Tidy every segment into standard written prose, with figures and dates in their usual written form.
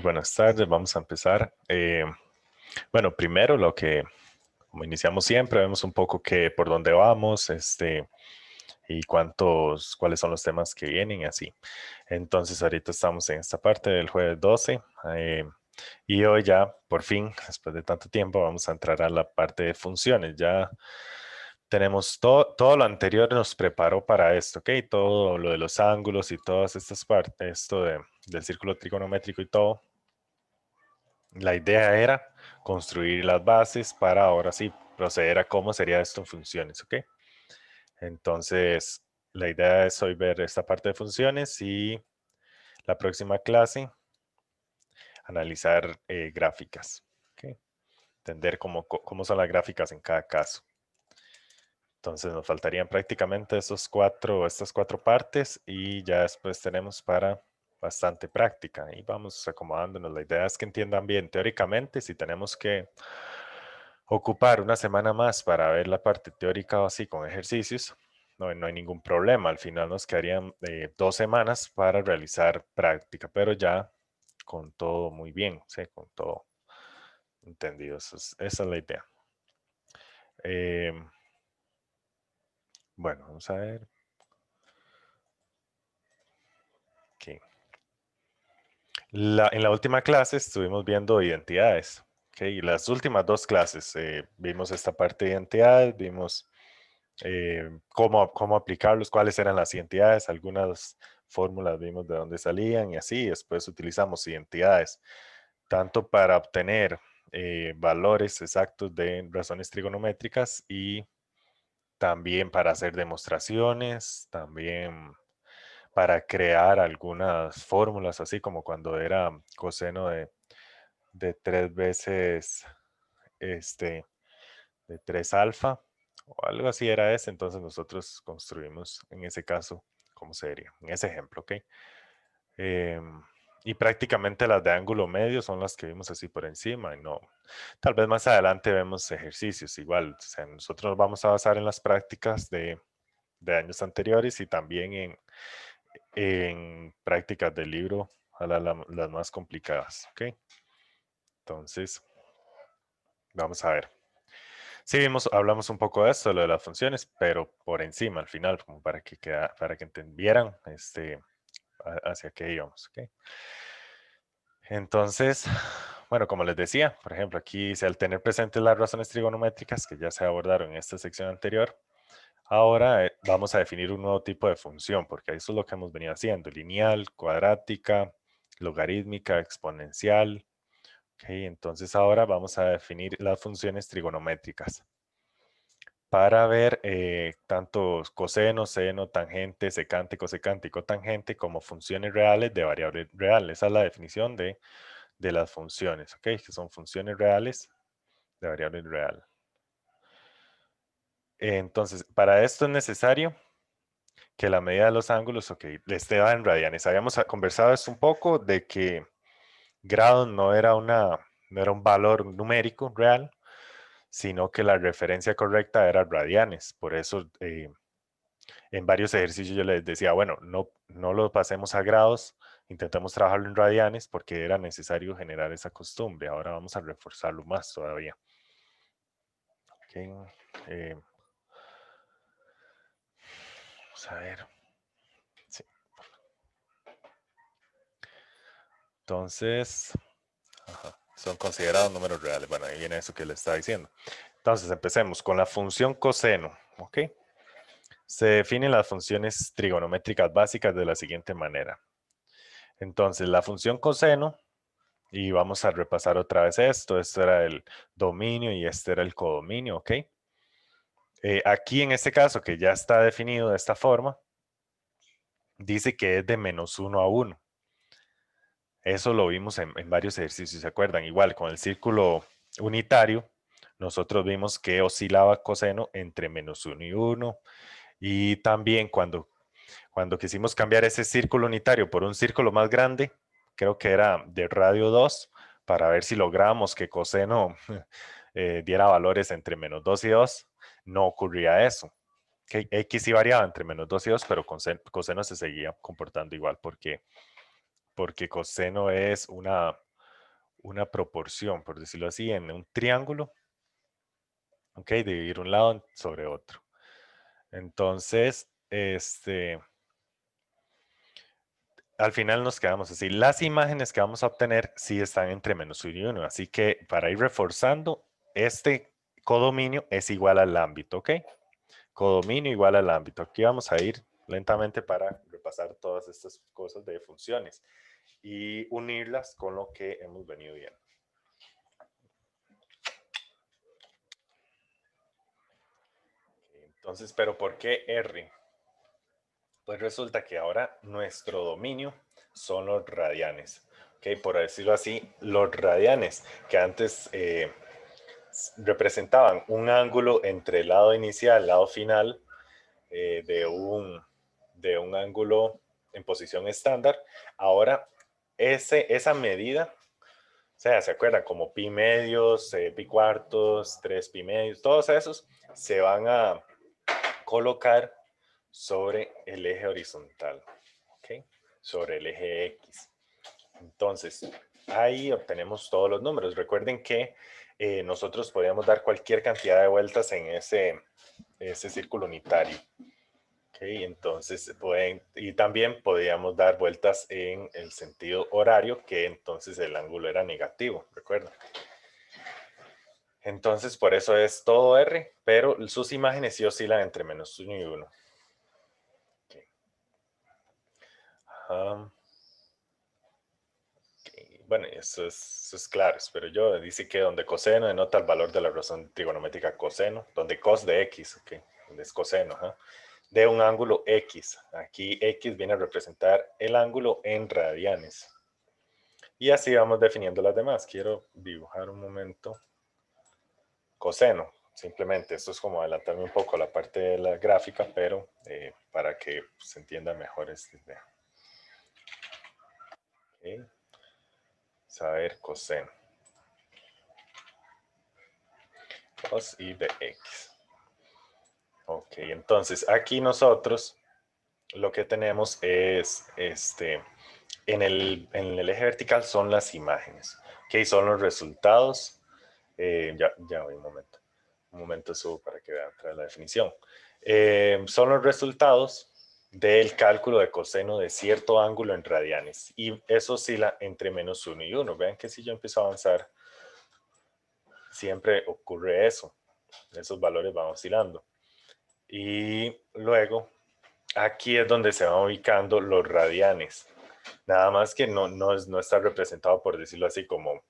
Buenas tardes, vamos a empezar. Bueno, primero como iniciamos siempre, vemos un poco por dónde vamos, y cuáles son los temas que vienen y así. Entonces, ahorita estamos en esta parte del jueves 12, y hoy ya, por fin, después de tanto tiempo, vamos a entrar a la parte de funciones. Ya tenemos todo lo anterior nos preparó para esto, ¿ok? Todo lo de los ángulos y todas estas partes, del círculo trigonométrico y todo. La idea era construir las bases para ahora sí proceder a cómo sería esto en funciones, ¿ok? Entonces, la idea es hoy ver esta parte de funciones y la próxima clase analizar gráficas, ¿ok? Entender cómo son las gráficas en cada caso. Entonces nos faltarían prácticamente estas cuatro partes y ya después tenemos para bastante práctica y vamos acomodándonos. La idea es que entiendan bien teóricamente si tenemos que ocupar una semana más para ver la parte teórica o así con ejercicios. No hay ningún problema. Al final nos quedarían 2 semanas para realizar práctica, pero ya con todo muy bien, ¿sí? Con todo entendido. Esa es la idea. Bueno, vamos a ver. Aquí. En la última clase estuvimos viendo identidades. ¿Ok? Y las últimas dos clases vimos esta parte de identidades, vimos cómo aplicarlos, cuáles eran las identidades, algunas fórmulas vimos de dónde salían y así. Después utilizamos identidades tanto para obtener valores exactos de razones trigonométricas y también para hacer demostraciones, también para crear algunas fórmulas, así como cuando era coseno de 3 veces de 3 alfa o algo así era ese. Entonces nosotros construimos en ese caso cómo sería, en ese ejemplo, ¿ok? Em, y prácticamente las de ángulo medio son las que vimos así por encima y no. Tal vez más adelante vemos ejercicios igual. O sea, nosotros nos vamos a basar en las prácticas de años anteriores y también en prácticas del libro a las más complicadas, ¿ok? Entonces, vamos a ver. Sí, hablamos un poco de esto, lo de las funciones, pero por encima, al final, como para que entendieran hacia qué íbamos, ¿ok? Entonces, bueno, como les decía, por ejemplo, aquí dice, al tener presentes las razones trigonométricas que ya se abordaron en esta sección anterior, ahora vamos a definir un nuevo tipo de función, porque eso es lo que hemos venido haciendo, lineal, cuadrática, logarítmica, exponencial. Ok, entonces ahora vamos a definir las funciones trigonométricas para ver tanto coseno, seno, tangente, secante, cosecante y cotangente como funciones reales de variable real. Esa es la definición de las funciones, ¿ok? Que son funciones reales de variable real. Entonces, para esto es necesario que la medida de los ángulos, ok, esté dada en radianes. Habíamos conversado esto un poco de que grados no era un valor numérico real, sino que la referencia correcta era radianes. Por eso, en varios ejercicios yo les decía, bueno, no lo pasemos a grados, intentemos trabajarlo en radianes porque era necesario generar esa costumbre. Ahora vamos a reforzarlo más todavía. Ok, vamos a ver. Sí. Entonces, ajá, son considerados números reales. Bueno, ahí viene eso que le estaba diciendo. Entonces, empecemos con la función coseno. ¿Ok? Se definen las funciones trigonométricas básicas de la siguiente manera. Entonces, la función coseno, y vamos a repasar otra vez esto. Esto era el dominio y este era el codominio. ¿Ok? Aquí en este caso, que ya está definido de esta forma, dice que es de -1 a 1. Eso lo vimos en varios ejercicios, ¿se acuerdan? Igual con el círculo unitario, nosotros vimos que oscilaba coseno entre -1 y 1. Y también cuando quisimos cambiar ese círculo unitario por un círculo más grande, creo que era de radio 2, para ver si logramos que coseno diera valores entre -2 y 2, no ocurría eso. Que X sí variaba entre -2 y 2, pero coseno se seguía comportando igual porque coseno es una proporción, por decirlo así, en un triángulo, ¿ok? Dividir un lado sobre otro. Entonces, al final nos quedamos así. Las imágenes que vamos a obtener sí están entre -1 y 1. Así que para ir reforzando, este codominio es igual al ámbito, ¿ok? Codominio igual al ámbito. Aquí vamos a ir lentamente para repasar todas estas cosas de funciones y unirlas con lo que hemos venido viendo. Entonces, ¿pero por qué R? Pues resulta que ahora nuestro dominio son los radianes. ¿Ok? Por decirlo así, los radianes que antes representaban un ángulo entre el lado inicial y el lado final de un ángulo en posición estándar, ahora esa medida, o sea, ¿se acuerdan? Como pi medios, pi cuartos, 3 pi medios, todos esos se van a colocar sobre el eje horizontal, ¿ok? Sobre el eje X. Entonces, ahí obtenemos todos los números. Recuerden que nosotros podíamos dar cualquier cantidad de vueltas en ese círculo unitario. Okay, entonces y también podíamos dar vueltas en el sentido horario, que entonces el ángulo era negativo, recuerden. Entonces, por eso es todo R, pero sus imágenes sí oscilan entre -1 y 1. Okay. Bueno, eso es claro, pero yo dice que donde coseno denota el valor de la razón trigonométrica coseno, donde cos de x, okay, donde es coseno, de un ángulo x. Aquí x viene a representar el ángulo en radianes. Y así vamos definiendo las demás. Quiero dibujar un momento. Coseno, simplemente. Esto es como adelantarme un poco la parte de la gráfica, pero para que se entienda mejor esta idea. Okay. Saber coseno. Cos y de x. Ok, entonces aquí nosotros lo que tenemos es, en el eje vertical son las imágenes, ok, son los resultados, ya voy un momento subo para que vean la definición. Son los resultados del cálculo de coseno de cierto ángulo en radianes, y eso oscila entre -1 y 1. Vean que si yo empiezo a avanzar, siempre ocurre eso, esos valores van oscilando. Y luego, aquí es donde se van ubicando los radianes. Nada más que no está representado, por decirlo así, como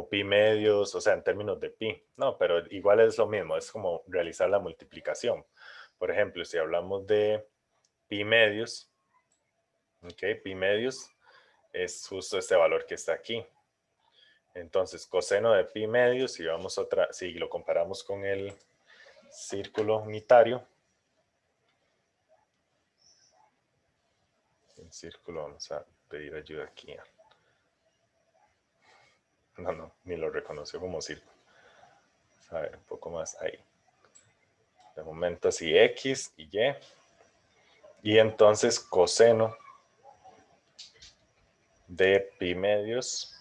pi medios, o sea, en términos de pi. No, pero igual es lo mismo, es como realizar la multiplicación. Por ejemplo, si hablamos de pi medios, ok, pi medios es justo este valor que está aquí. Entonces, coseno de pi medios, si lo comparamos con el círculo unitario, el círculo, vamos a pedir ayuda aquí. No, ni lo reconoció como círculo. A ver, un poco más ahí. De momento así X y Y. Y entonces coseno de pi medios.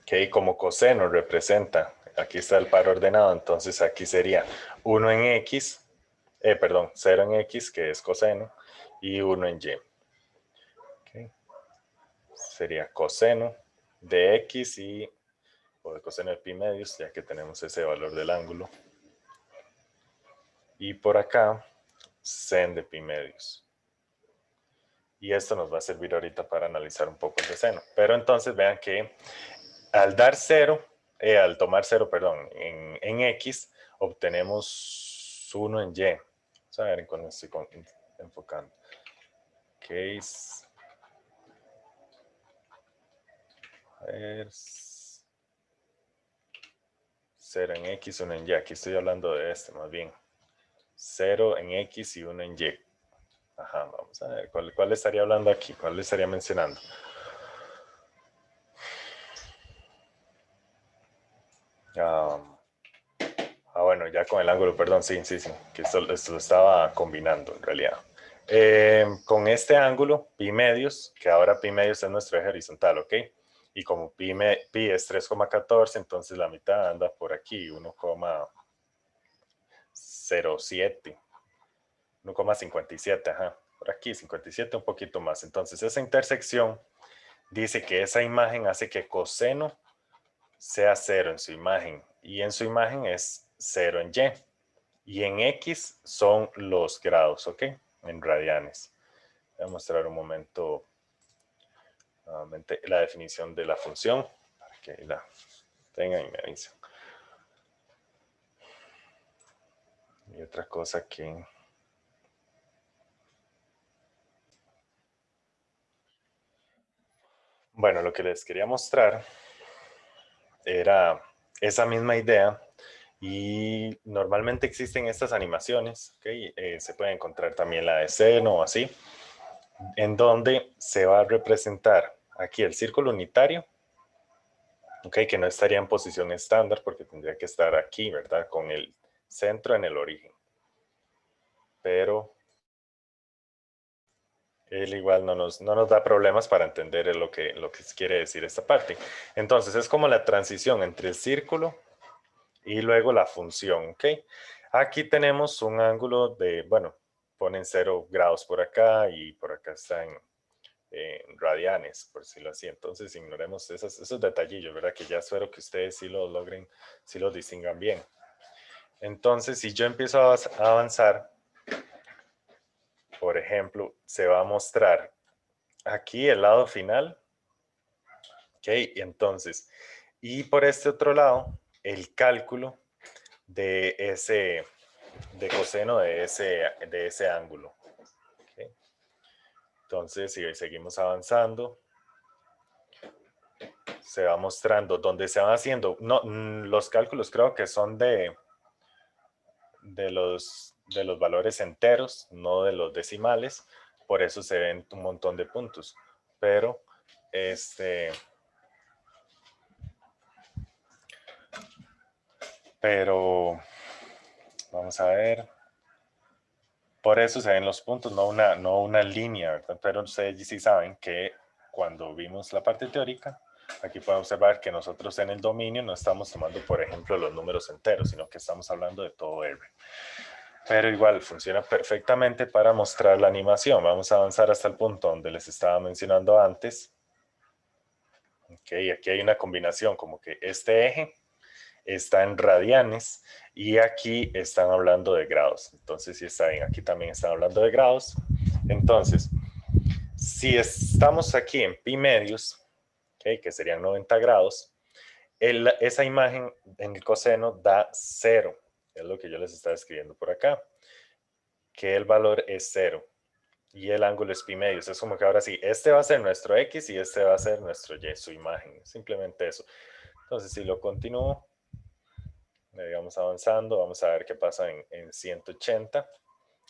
Que como coseno representa, aquí está el par ordenado, entonces aquí sería 1 en X, perdón, 0 en X, que es coseno, y 1 en Y. Okay. Sería coseno de X o de coseno de pi medios, ya que tenemos ese valor del ángulo. Y por acá, sen de pi medios. Y esto nos va a servir ahorita para analizar un poco el seno. Pero entonces vean que al dar 0, al tomar 0, perdón, en X, obtenemos 1 en Y. Vamos a ver cuando estoy enfocando. Case. A ver. 0 en X, 1 en Y. Aquí estoy hablando de este más bien. 0 en X y 1 en Y. Ajá, vamos a ver. ¿Cuál estaría hablando aquí? ¿Cuál le estaría mencionando? Bueno, ya con el ángulo, perdón, sí, que esto estaba combinando en realidad. con este ángulo, pi medios, que ahora pi medios es nuestro eje horizontal, ¿ok? Y como pi es 3,14, entonces la mitad anda por aquí, 1,07, 1,57, ajá, por aquí, 57, un poquito más. Entonces esa intersección dice que esa imagen hace que coseno sea 0 en su imagen, y en su imagen es 0 en y. Y en X son los grados, ¿ok? En radianes. Voy a mostrar un momento nuevamente la definición de la función para que la tengan y me avisen. Y otra cosa que... Bueno, lo que les quería mostrar era esa misma idea, y normalmente existen estas animaciones, ¿okay? Se puede encontrar también la de seno o así, en donde se va a representar aquí el círculo unitario, ¿okay? Que no estaría en posición estándar porque tendría que estar aquí, ¿verdad? Con el centro en el origen. Pero él igual no nos da problemas para entender lo que quiere decir esta parte. Entonces es como la transición entre el círculo y luego la función, ¿ok? Aquí tenemos un ángulo de, bueno, ponen 0 grados por acá y por acá está en radianes, por decirlo así. Entonces ignoremos esos detallillos, ¿verdad? Que ya espero que ustedes sí lo logren, sí lo distingan bien. Entonces, si yo empiezo a avanzar, por ejemplo, se va a mostrar aquí el lado final, ¿ok? Y entonces, y por este otro lado, el cálculo de de coseno de ese ángulo. ¿Okay? Entonces, si seguimos avanzando, se va mostrando donde se van haciendo, no, los cálculos creo que son de los valores enteros, no de los decimales, por eso se ven un montón de puntos, pero pero vamos a ver, por eso se ven los puntos, no una línea, ¿verdad? Pero ustedes sí saben que cuando vimos la parte teórica, aquí pueden observar que nosotros en el dominio no estamos tomando, por ejemplo, los números enteros, sino que estamos hablando de todo R. Pero igual funciona perfectamente para mostrar la animación. Vamos a avanzar hasta el punto donde les estaba mencionando antes. Okay, aquí hay una combinación, como que este eje está en radianes y aquí están hablando de grados. Entonces, si está bien, aquí también están hablando de grados. Entonces, si estamos aquí en pi medios, okay, que serían 90 grados, esa imagen en el coseno da 0. Es lo que yo les estaba escribiendo por acá, que el valor es 0 y el ángulo es pi medios. Es como que ahora sí, este va a ser nuestro X y este va a ser nuestro Y, su imagen. Simplemente eso. Entonces, si lo continúo, vamos avanzando, vamos a ver qué pasa en 180.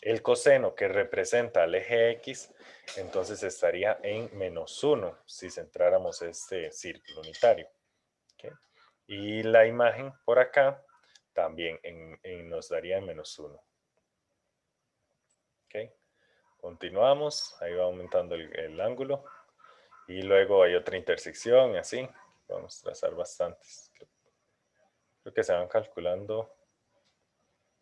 El coseno que representa el eje X, entonces estaría en -1 si centráramos este círculo unitario. ¿Okay? Y la imagen por acá también nos daría en -1. ¿Okay? Continuamos, ahí va aumentando el ángulo. Y luego hay otra intersección y así. Vamos a trazar bastantes. Creo que se van calculando.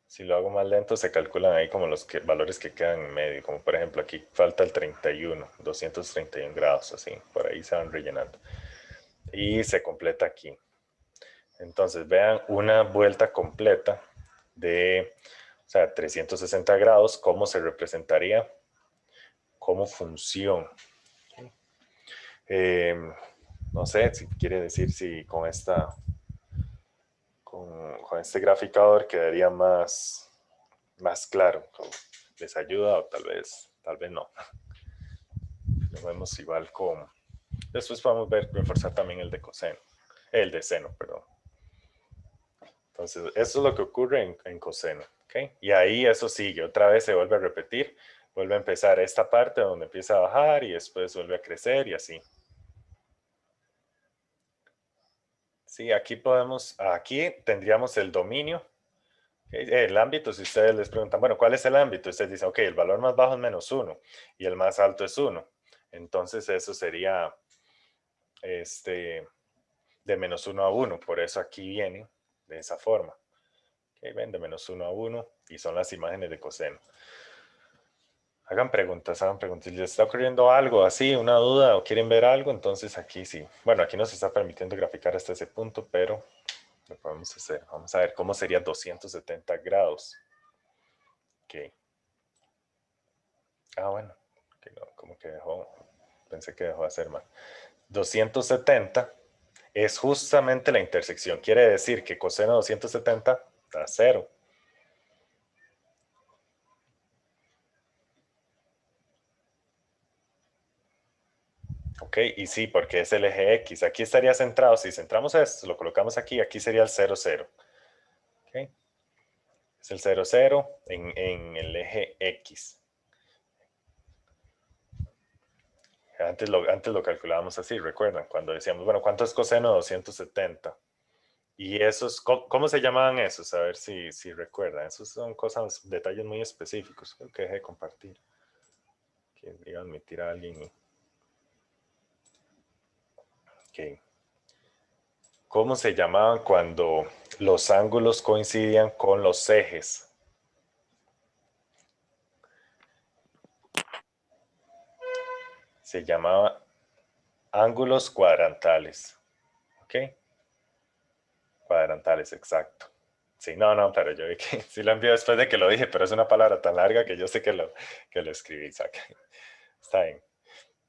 Si lo hago más lento, se calculan ahí como los valores que quedan en medio. Como por ejemplo, aquí falta el 31, 231 grados, así. Por ahí se van rellenando. Y se completa aquí. Entonces, vean una vuelta completa de, o sea, 360 grados, cómo se representaría como función. No sé si quiere decir si con con este graficador quedaría más claro. ¿Les ayuda o tal vez no? Lo vemos igual con... Después podemos reforzar también el de coseno. El de seno, perdón. Entonces, eso es lo que ocurre en coseno. ¿Okay? Y ahí eso sigue. Otra vez se vuelve a repetir. Vuelve a empezar esta parte donde empieza a bajar y después vuelve a crecer y así. Sí, aquí tendríamos el dominio, El ámbito, si ustedes les preguntan, bueno, ¿cuál es el ámbito? Ustedes dicen, ok, el valor más bajo es -1 y el más alto es 1. Entonces eso sería de -1 a 1. Por eso aquí viene de esa forma. Okay, ven, de -1 a 1 y son las imágenes de coseno. Hagan preguntas, hagan preguntas. Si les está ocurriendo algo así, una duda o quieren ver algo, entonces aquí sí. Bueno, aquí nos está permitiendo graficar hasta ese punto, pero lo podemos hacer. Vamos a ver cómo sería 270 grados. Ok. Ah, bueno. Que no, como que dejó. Pensé que dejó de hacer mal. 270 es justamente la intersección. Quiere decir que coseno de 270 da 0. Ok, y sí, porque es el eje X. Aquí estaría centrado. Si centramos esto, lo colocamos aquí, aquí sería el 0, 0. Ok. Es el 0, 0 en el eje X. Antes lo calculábamos así, recuerdan, cuando decíamos, bueno, ¿cuánto es coseno de 270? Y esos, ¿cómo se llamaban esos? A ver si recuerdan. Esos son cosas, detalles muy específicos. Creo que dejé de compartir. Que iba a admitir a alguien. Ok. ¿Cómo se llamaban cuando los ángulos coincidían con los ejes? Se llamaba ángulos cuadrantales. ¿Ok? Cuadrantales, exacto. Sí, no, pero yo vi que sí lo envió después de que lo dije, pero es una palabra tan larga que yo sé que lo escribí. Saca. Está bien.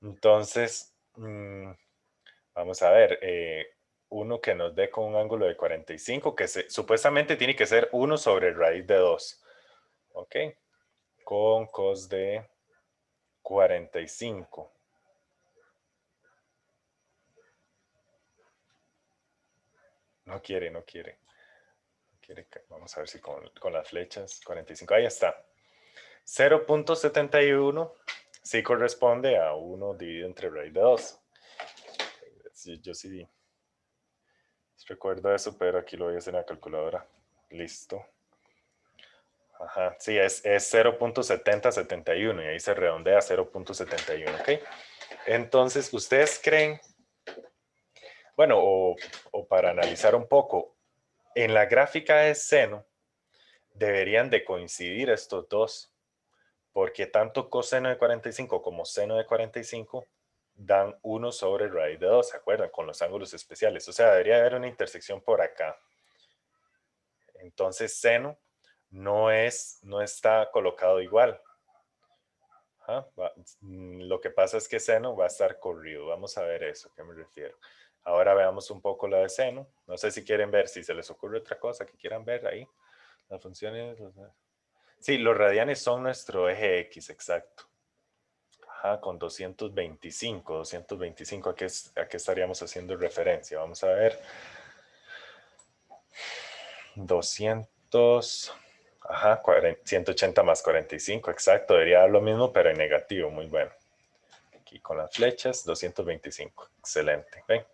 Entonces, vamos a ver. Uno que nos dé con un ángulo de 45, que supuestamente tiene que ser 1 sobre raíz de 2. ¿Ok? Con cos de 45. No quiere, no quiere. Vamos a ver si con las flechas. 45, ahí está. 0.71 sí corresponde a 1 dividido entre raíz de 2. Yo sí recuerdo eso, pero aquí lo voy a hacer en la calculadora. Listo. Ajá, sí, es 0.7071 y ahí se redondea a 0.71, ¿ok? Entonces, ¿ustedes creen, bueno, o para analizar un poco, en la gráfica de seno deberían de coincidir estos dos, porque tanto coseno de 45 como seno de 45 dan 1 sobre raíz de 2, ¿se acuerdan? Con los ángulos especiales. O sea, debería haber una intersección por acá. Entonces, seno no está colocado igual. Ajá, lo que pasa es que seno va a estar corrido. Vamos a ver eso, ¿a qué me refiero? Ahora veamos un poco la de seno. No sé si quieren ver, si se les ocurre otra cosa que quieran ver ahí. Las funciones... Sí, los radianes son nuestro eje X, exacto. Ajá, con 225, ¿a qué estaríamos haciendo referencia? Vamos a ver. 200, ajá, 180 más 45, exacto. Debería dar lo mismo, pero en negativo, muy bueno. Aquí con las flechas, 225, excelente. ¿Ven?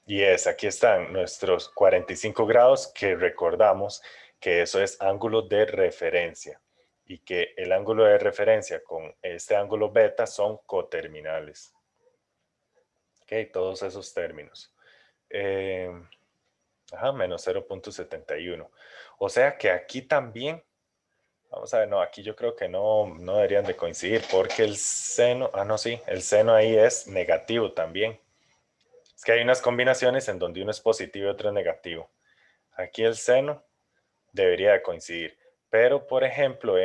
Y aquí están nuestros 45 grados que recordamos que eso es ángulo de referencia y que el ángulo de referencia con este ángulo beta son coterminales. Ok, todos esos términos. Ajá, menos 0.71. O sea que aquí también, vamos a ver, no, aquí yo creo que no deberían de coincidir porque el seno, no, sí, el seno ahí es negativo también. Es que hay unas combinaciones en donde uno es positivo y otro es negativo. Aquí el seno debería de coincidir. Pero, por ejemplo,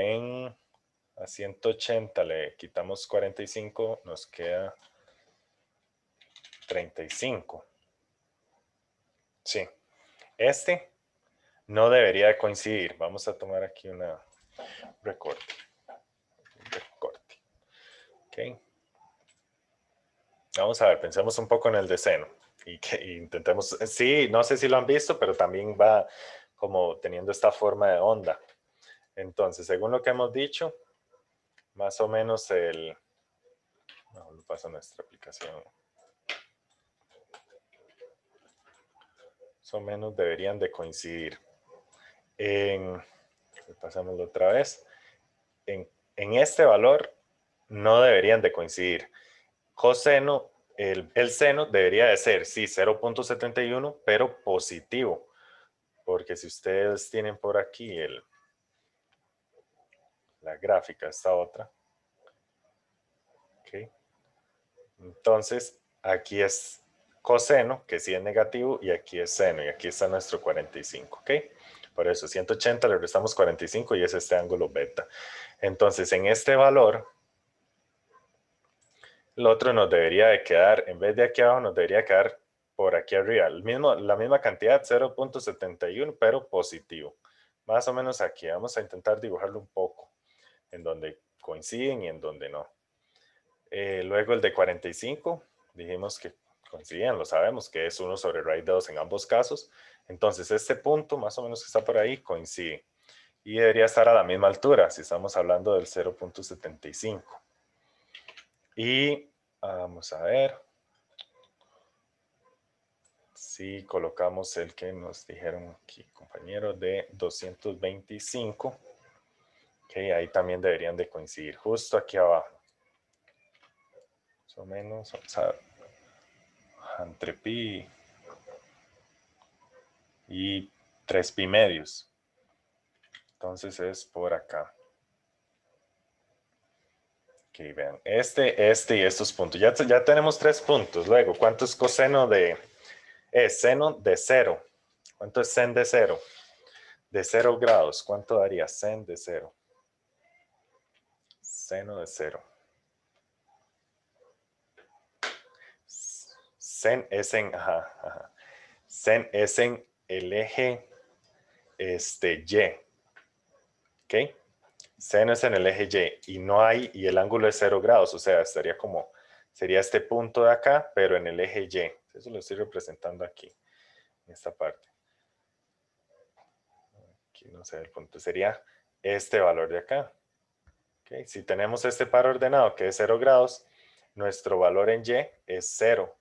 a 180 le quitamos 45, nos queda 35. Sí, este no debería de coincidir. Vamos a tomar aquí una recorte. Recorte. Ok. Vamos a ver, pensemos un poco en el de seno. Y que intentemos, sí, no sé si lo han visto, pero también va como teniendo esta forma de onda. Entonces, según lo que hemos dicho, más o menos no, lo paso a nuestra aplicación. Más o menos deberían de coincidir. Pasámoslo otra vez. En este valor no deberían de coincidir. Coseno, el seno debería de ser, sí, 0.71, pero positivo. Porque si ustedes tienen por aquí la gráfica, esta otra. ¿Okay? Entonces, aquí es coseno, que sí es negativo, y aquí es seno, y aquí está nuestro 45, ¿ok? Por eso, 180 le restamos 45 y es este ángulo beta. Entonces, en este valor, el otro nos debería de quedar, en vez de aquí abajo, nos debería quedar por aquí arriba. La misma cantidad, 0.71, pero positivo. Más o menos aquí. Vamos a intentar dibujarlo un poco, en donde coinciden y en donde no. Luego el de 45, dijimos que coincidían, lo sabemos, que es 1 sobre raíz de 2 en ambos casos. Entonces este punto, más o menos que está por ahí, coincide. Y debería estar a la misma altura, si estamos hablando del 0.75. Y vamos a ver si colocamos el que nos dijeron aquí, compañero, de 225. Ok, ahí también deberían de coincidir, justo aquí abajo. Más o menos, vamos a ver, entre pi y 3 pi medios. Entonces es por acá. Ok, vean, este y estos puntos. Ya tenemos 3 puntos. Luego, ¿cuánto es coseno de... seno de 0. ¿Cuánto es sen de 0? De 0 grados. ¿Cuánto daría sen de 0? Seno de 0. Sen es en... Ajá. Sen es en el eje Y. ¿Ok? Seno es en el eje Y. Y el ángulo es 0 grados. O sea, estaría como... Sería este punto de acá, pero en el eje Y. Eso lo estoy representando aquí, en esta parte. Aquí no sé el punto. Sería este valor de acá. ¿Okay? Si tenemos este par ordenado que es 0 grados, nuestro valor en Y es 0.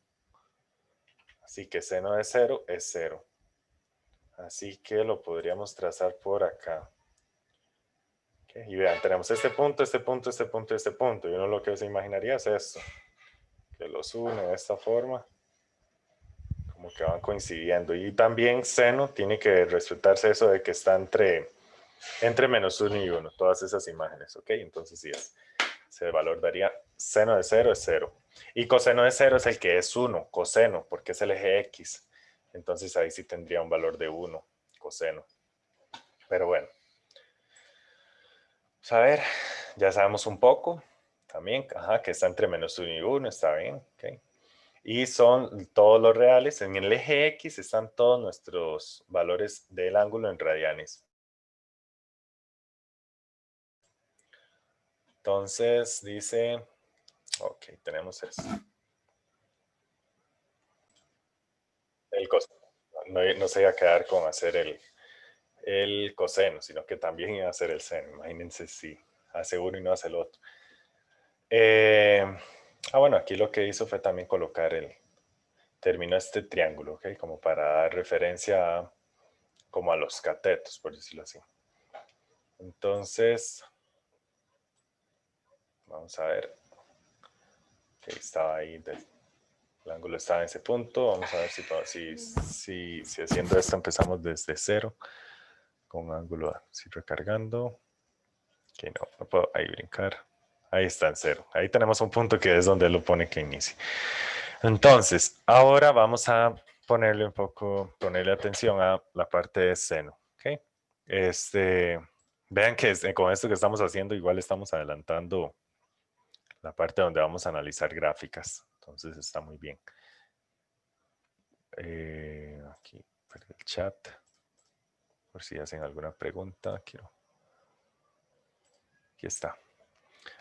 Así que seno de 0 es 0. Así que lo podríamos trazar por acá. ¿Okay? Y vean, tenemos este punto, este punto, este punto, este punto. Y uno lo que se imaginaría es esto. Que los une de esta forma. Como que van coincidiendo. Y también seno tiene que respetarse eso de que está entre menos 1 y 1. Todas esas imágenes. ¿Ok? Entonces sí es. Ese valor daría seno de 0 es 0. Y coseno de 0 es el que es 1, coseno, porque es el eje X. Entonces ahí sí tendría un valor de 1, coseno. Pero bueno. Vamos a ver, ya sabemos un poco también, que está entre menos 1 y 1, está bien. Okay. Y son todos los reales. En el eje X están todos nuestros valores del ángulo en radianes. Entonces dice, ok, tenemos eso. El coseno. No se iba a quedar con hacer el coseno, sino que también iba a hacer el seno. Imagínense si hace uno y no hace el otro. Bueno, aquí lo que hizo fue también colocar terminó este triángulo, ¿ok? Como para dar referencia como a los catetos, por decirlo así. Entonces, vamos a ver. Ok, estaba ahí, el ángulo estaba en ese punto. Vamos a ver si haciendo esto empezamos desde 0, con un ángulo así recargando. Que no puedo ahí brincar. Ahí está en 0. Ahí tenemos un punto que es donde lo pone que inicie. Entonces, ahora vamos a ponerle atención a la parte de seno. ¿Ok? Vean que con esto que estamos haciendo, igual estamos adelantando la parte donde vamos a analizar gráficas. Entonces está muy bien. Aquí, perdí el chat. Por si hacen alguna pregunta, aquí está.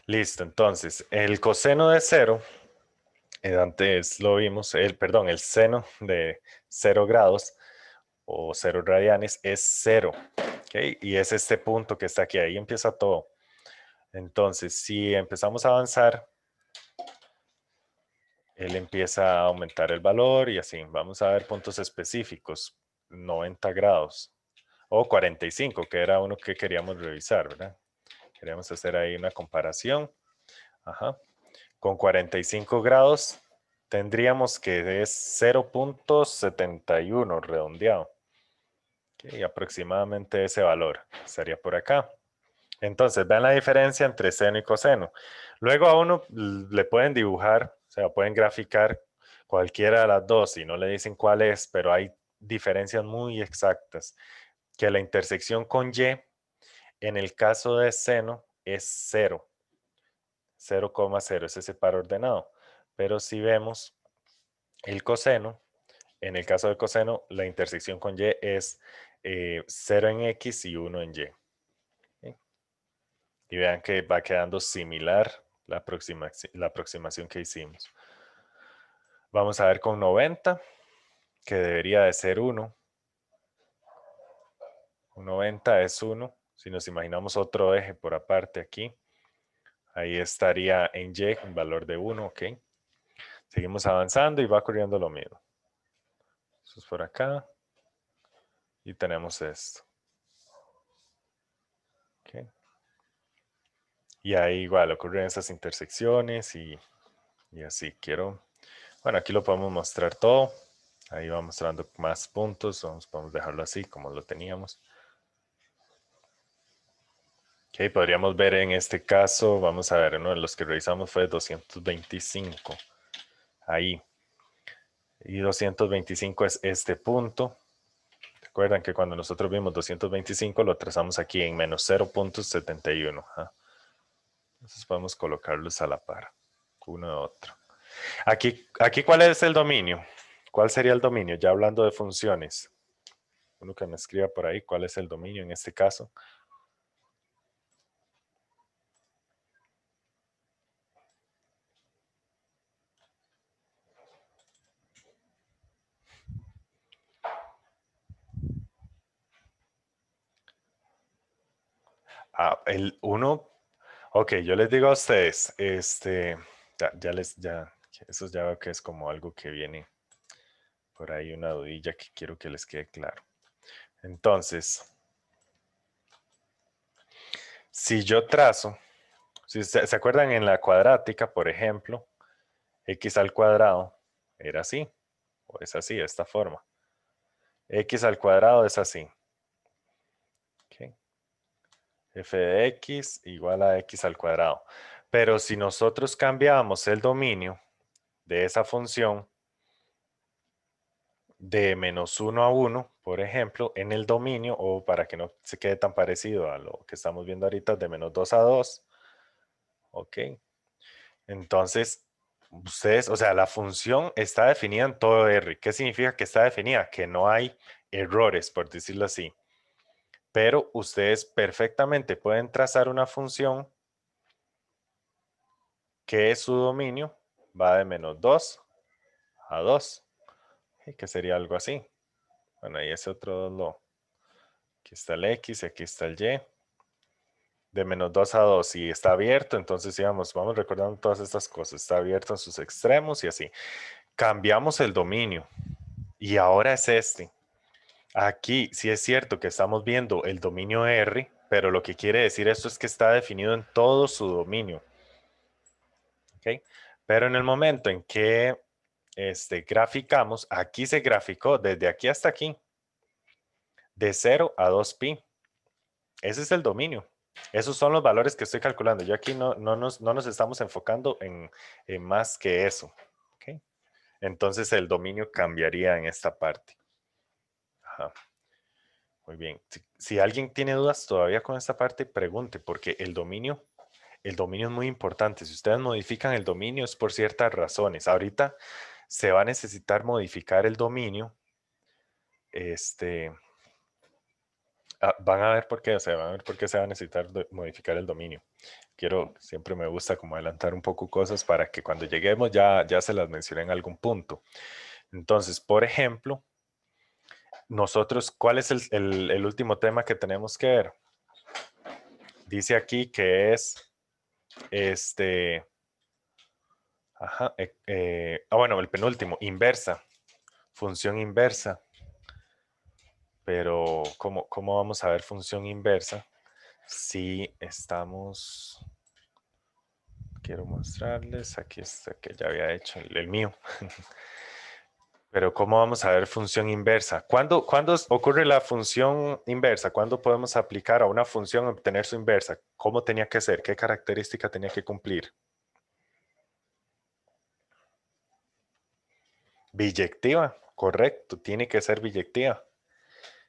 Listo, entonces, el coseno de 0, antes lo vimos, el seno de 0 grados o 0 radianes es 0. ¿Okay? Y es este punto que está aquí, ahí empieza todo. Entonces, si empezamos a avanzar, él empieza a aumentar el valor y así. Vamos a ver puntos específicos, 90 grados. o 45, que era uno que queríamos revisar, ¿verdad? Queríamos hacer ahí una comparación. Ajá. Con 45 grados tendríamos que es 0.71 redondeado. Okay, aproximadamente ese valor estaría por acá. Entonces, vean la diferencia entre seno y coseno. Luego a uno le pueden dibujar, o sea, pueden graficar cualquiera de las dos y no le dicen cuál es, pero hay diferencias muy exactas. Que la intersección con y, en el caso de seno, es 0. 0,0 es ese par ordenado. Pero si vemos el coseno, en el caso del coseno, la intersección con y es 0 en x y 1 en y. ¿Okay? Y vean que va quedando similar la aproximación que hicimos. Vamos a ver con 90, que debería de ser 1. Un 90 es 1. Si nos imaginamos otro eje por aparte aquí, ahí estaría en y un valor de 1, ¿ok? Seguimos avanzando y va ocurriendo lo mismo. Eso es por acá. Y tenemos esto. ¿Ok? Y ahí igual ocurren esas intersecciones y así. Bueno, aquí lo podemos mostrar todo. Ahí va mostrando más puntos. Podemos dejarlo así como lo teníamos. Ok, podríamos ver en este caso, vamos a ver, uno de los que revisamos fue 225. Ahí. Y 225 es este punto. Recuerdan que cuando nosotros vimos 225 lo trazamos aquí en menos 0.71. Entonces podemos colocarlos a la par, uno de otro. Aquí, ¿cuál es el dominio? ¿Cuál sería el dominio? Ya hablando de funciones. Uno que me escriba por ahí, ¿cuál es el dominio en este caso? El 1. Ok, yo les digo a ustedes, eso ya veo que es como algo que viene por ahí, una dudilla que quiero que les quede claro. Entonces, si yo trazo, si se acuerdan en la cuadrática, por ejemplo, x al cuadrado era así, o es así, de esta forma. X al cuadrado es así. Okay. F de x igual a x al cuadrado. Pero si nosotros cambiamos el dominio de esa función de menos 1 a 1, por ejemplo, en el dominio, o para que no se quede tan parecido a lo que estamos viendo ahorita, de menos 2 a 2, ok. Entonces, ustedes, o sea, la función está definida en todo R. ¿Qué significa que está definida? Que no hay errores, por decirlo así. Pero ustedes perfectamente pueden trazar una función que su dominio va de menos 2 a 2, que sería algo así. Bueno, ahí es otro lo. Aquí está el X y aquí está el Y. De menos 2 a 2 y está abierto, entonces digamos, vamos recordando todas estas cosas. Está abierto en sus extremos y así. Cambiamos el dominio y ahora es este. Aquí sí es cierto que estamos viendo el dominio R, pero lo que quiere decir esto es que está definido en todo su dominio. ¿Okay? Pero en el momento en que graficamos, aquí se graficó desde aquí hasta aquí, de 0 a 2pi. Ese es el dominio. Esos son los valores que estoy calculando. Yo aquí no nos estamos enfocando en más que eso. ¿Okay? Entonces el dominio cambiaría en esta parte. Ajá. Muy bien. Si alguien tiene dudas todavía con esta parte, pregunte, porque el dominio es muy importante. Si ustedes modifican el dominio es por ciertas razones. Ahorita se va a necesitar modificar el dominio. Van a ver por qué, o sea, van a ver por qué se va a necesitar modificar el dominio. Siempre me gusta como adelantar un poco cosas para que cuando lleguemos ya se las mencione en algún punto. Entonces, por ejemplo, nosotros, ¿cuál es el último tema que tenemos que ver? Dice aquí que es bueno, el penúltimo, inversa, función inversa. Pero, ¿cómo vamos a ver función inversa si estamos... Quiero mostrarles, aquí está que ya había hecho el mío. Pero ¿cómo vamos a ver función inversa? ¿Cuándo ocurre la función inversa? ¿Cuándo podemos aplicar a una función obtener su inversa? ¿Cómo tenía que ser? ¿Qué característica tenía que cumplir? Biyectiva, correcto, tiene que ser biyectiva.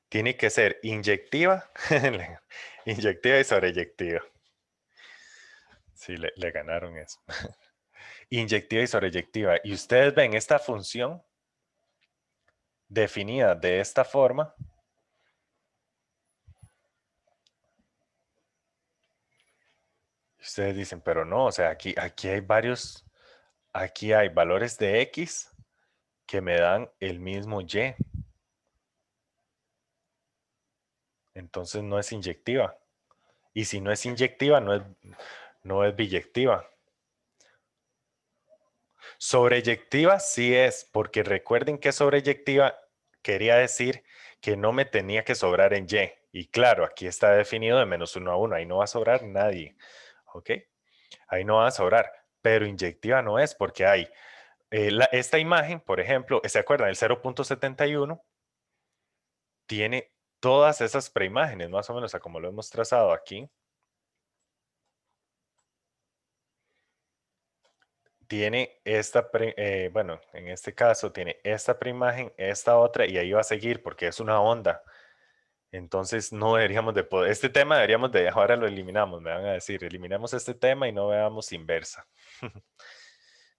Tiene que ser inyectiva, inyectiva y sobreyectiva. Sí, le ganaron eso. Inyectiva y sobreyectiva. Y ustedes ven esta función definida de esta forma. Ustedes dicen, pero no, o sea, aquí aquí hay valores de X que me dan el mismo Y. Entonces no es inyectiva. Y si no es inyectiva, no es biyectiva. Sobreyectiva sí es, porque recuerden que sobreyectiva quería decir que no me tenía que sobrar en Y. Y claro, aquí está definido de -1 a 1. Ahí no va a sobrar nadie. ¿Ok? Ahí no va a sobrar. Pero inyectiva no es porque hay esta imagen, por ejemplo, ¿se acuerdan? El 0.71 tiene todas esas preimágenes, más o menos a como lo hemos trazado aquí. Tiene bueno, en este caso tiene esta preimagen, esta otra, y ahí va a seguir porque es una onda. Entonces no deberíamos de poder, este tema deberíamos de, ahora lo eliminamos, me van a decir, eliminemos este tema y no veamos inversa.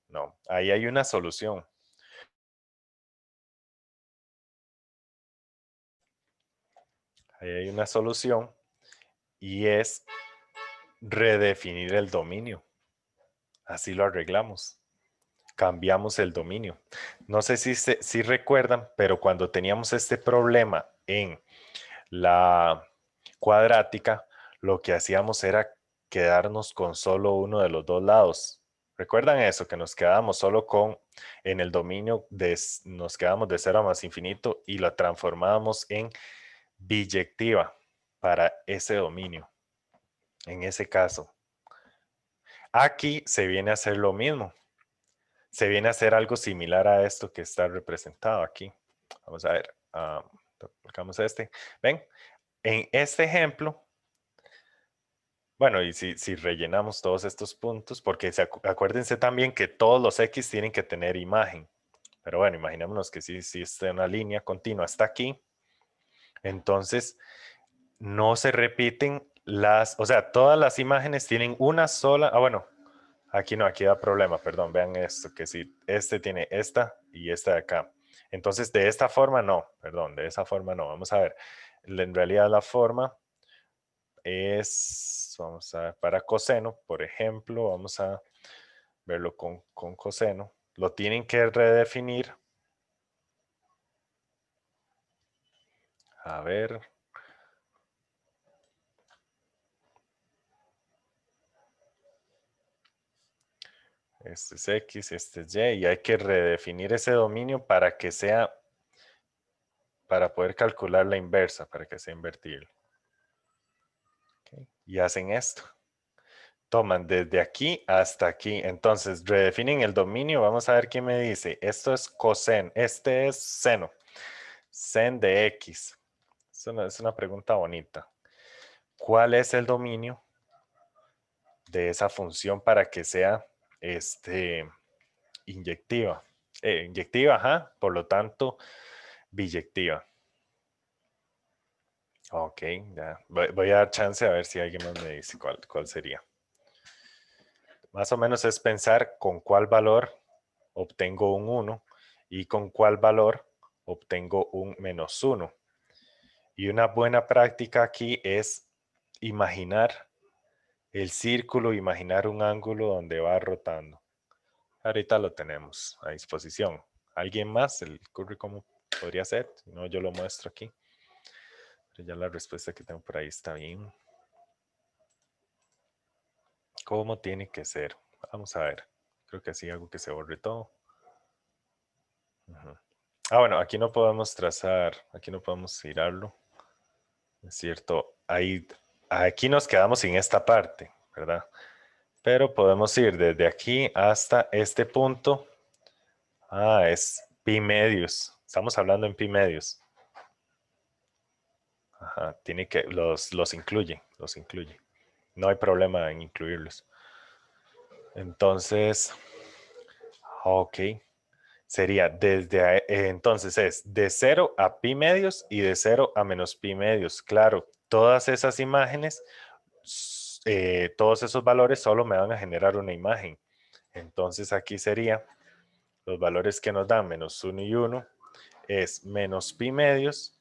No, ahí hay una solución. Ahí hay una solución y es redefinir el dominio. Así lo arreglamos. Cambiamos el dominio. No sé si recuerdan, pero cuando teníamos este problema en la cuadrática, lo que hacíamos era quedarnos con solo uno de los dos lados. ¿Recuerdan eso? Que nos quedamos solo en el dominio, nos quedamos de 0 a más infinito y lo transformábamos en biyectiva para ese dominio, en ese caso. Aquí se viene a hacer lo mismo. Se viene a hacer algo similar a esto que está representado aquí. Vamos a ver. Colocamos este. ¿Ven? En este ejemplo, bueno, y si rellenamos todos estos puntos, porque acuérdense también que todos los X tienen que tener imagen. Pero bueno, imaginémonos que si está una línea continua hasta aquí, entonces no se repiten o sea, todas las imágenes tienen una sola, bueno, aquí no, aquí da problema, perdón, vean esto, que si este tiene esta y esta de acá. Entonces, de esta forma no, perdón, de esa forma no. Vamos a ver, en realidad la forma es, vamos a ver, para coseno, por ejemplo, vamos a verlo con coseno. Lo tienen que redefinir. A ver. Este es X, este es Y, y hay que redefinir ese dominio para que sea, para poder calcular la inversa, para que sea invertible. Okay. Y hacen esto. Toman desde aquí hasta aquí. Entonces, redefinen el dominio. Vamos a ver qué me dice. Esto es coseno. Este es seno. Sen de X. Es una pregunta bonita. ¿Cuál es el dominio de esa función para que sea inyectiva? Inyectiva, ajá. Por lo tanto, biyectiva. Ok, ya. Voy a dar chance a ver si alguien más me dice cuál sería. Más o menos es pensar con cuál valor obtengo un 1 y con cuál valor obtengo un -1. Y una buena práctica aquí es imaginar el círculo, imaginar un ángulo donde va rotando. Ahorita lo tenemos a disposición. ¿Alguien más? ¿El currículum podría ser? Si no, yo lo muestro aquí. Pero ya la respuesta que tengo por ahí está bien. ¿Cómo tiene que ser? Vamos a ver. Creo que así hago que se borre todo. Ujú. Ah, bueno, aquí no podemos trazar, aquí no podemos girarlo. Es cierto, ahí, aquí nos quedamos sin esta parte, ¿verdad? Pero podemos ir desde aquí hasta este punto. Ah, es pi medios. Estamos hablando en pi medios. Ajá, tiene que, los incluye, los incluye. No hay problema en incluirlos. Entonces, ok. Sería entonces es de 0 a pi medios y de 0 a menos pi medios. Claro, todas esas imágenes, todos esos valores solo me van a generar una imagen. Entonces aquí sería los valores que nos dan -1 y 1 es menos pi medios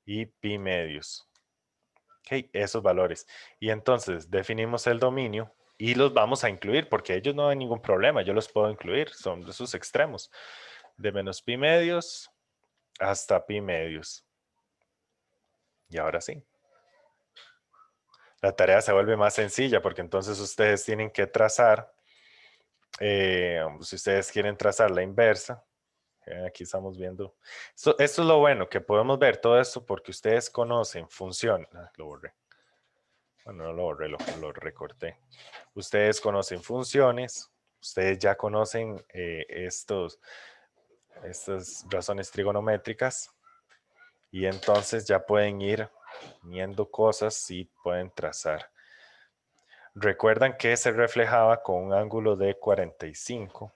y pi medios. Ok, esos valores. Y entonces definimos el dominio y los vamos a incluir porque ellos no hay ningún problema. Yo los puedo incluir, son de sus extremos. De menos pi medios hasta pi medios. Y ahora sí. La tarea se vuelve más sencilla porque entonces ustedes tienen que trazar, si ustedes quieren trazar la inversa, aquí estamos viendo. Esto es lo bueno, que podemos ver todo esto porque ustedes conocen función. Lo borré. Bueno, no lo borré, lo recorté. Ustedes conocen funciones, ustedes ya conocen estas razones trigonométricas y entonces ya pueden ir viendo cosas y pueden trazar. Recuerdan que se reflejaba con un ángulo de 45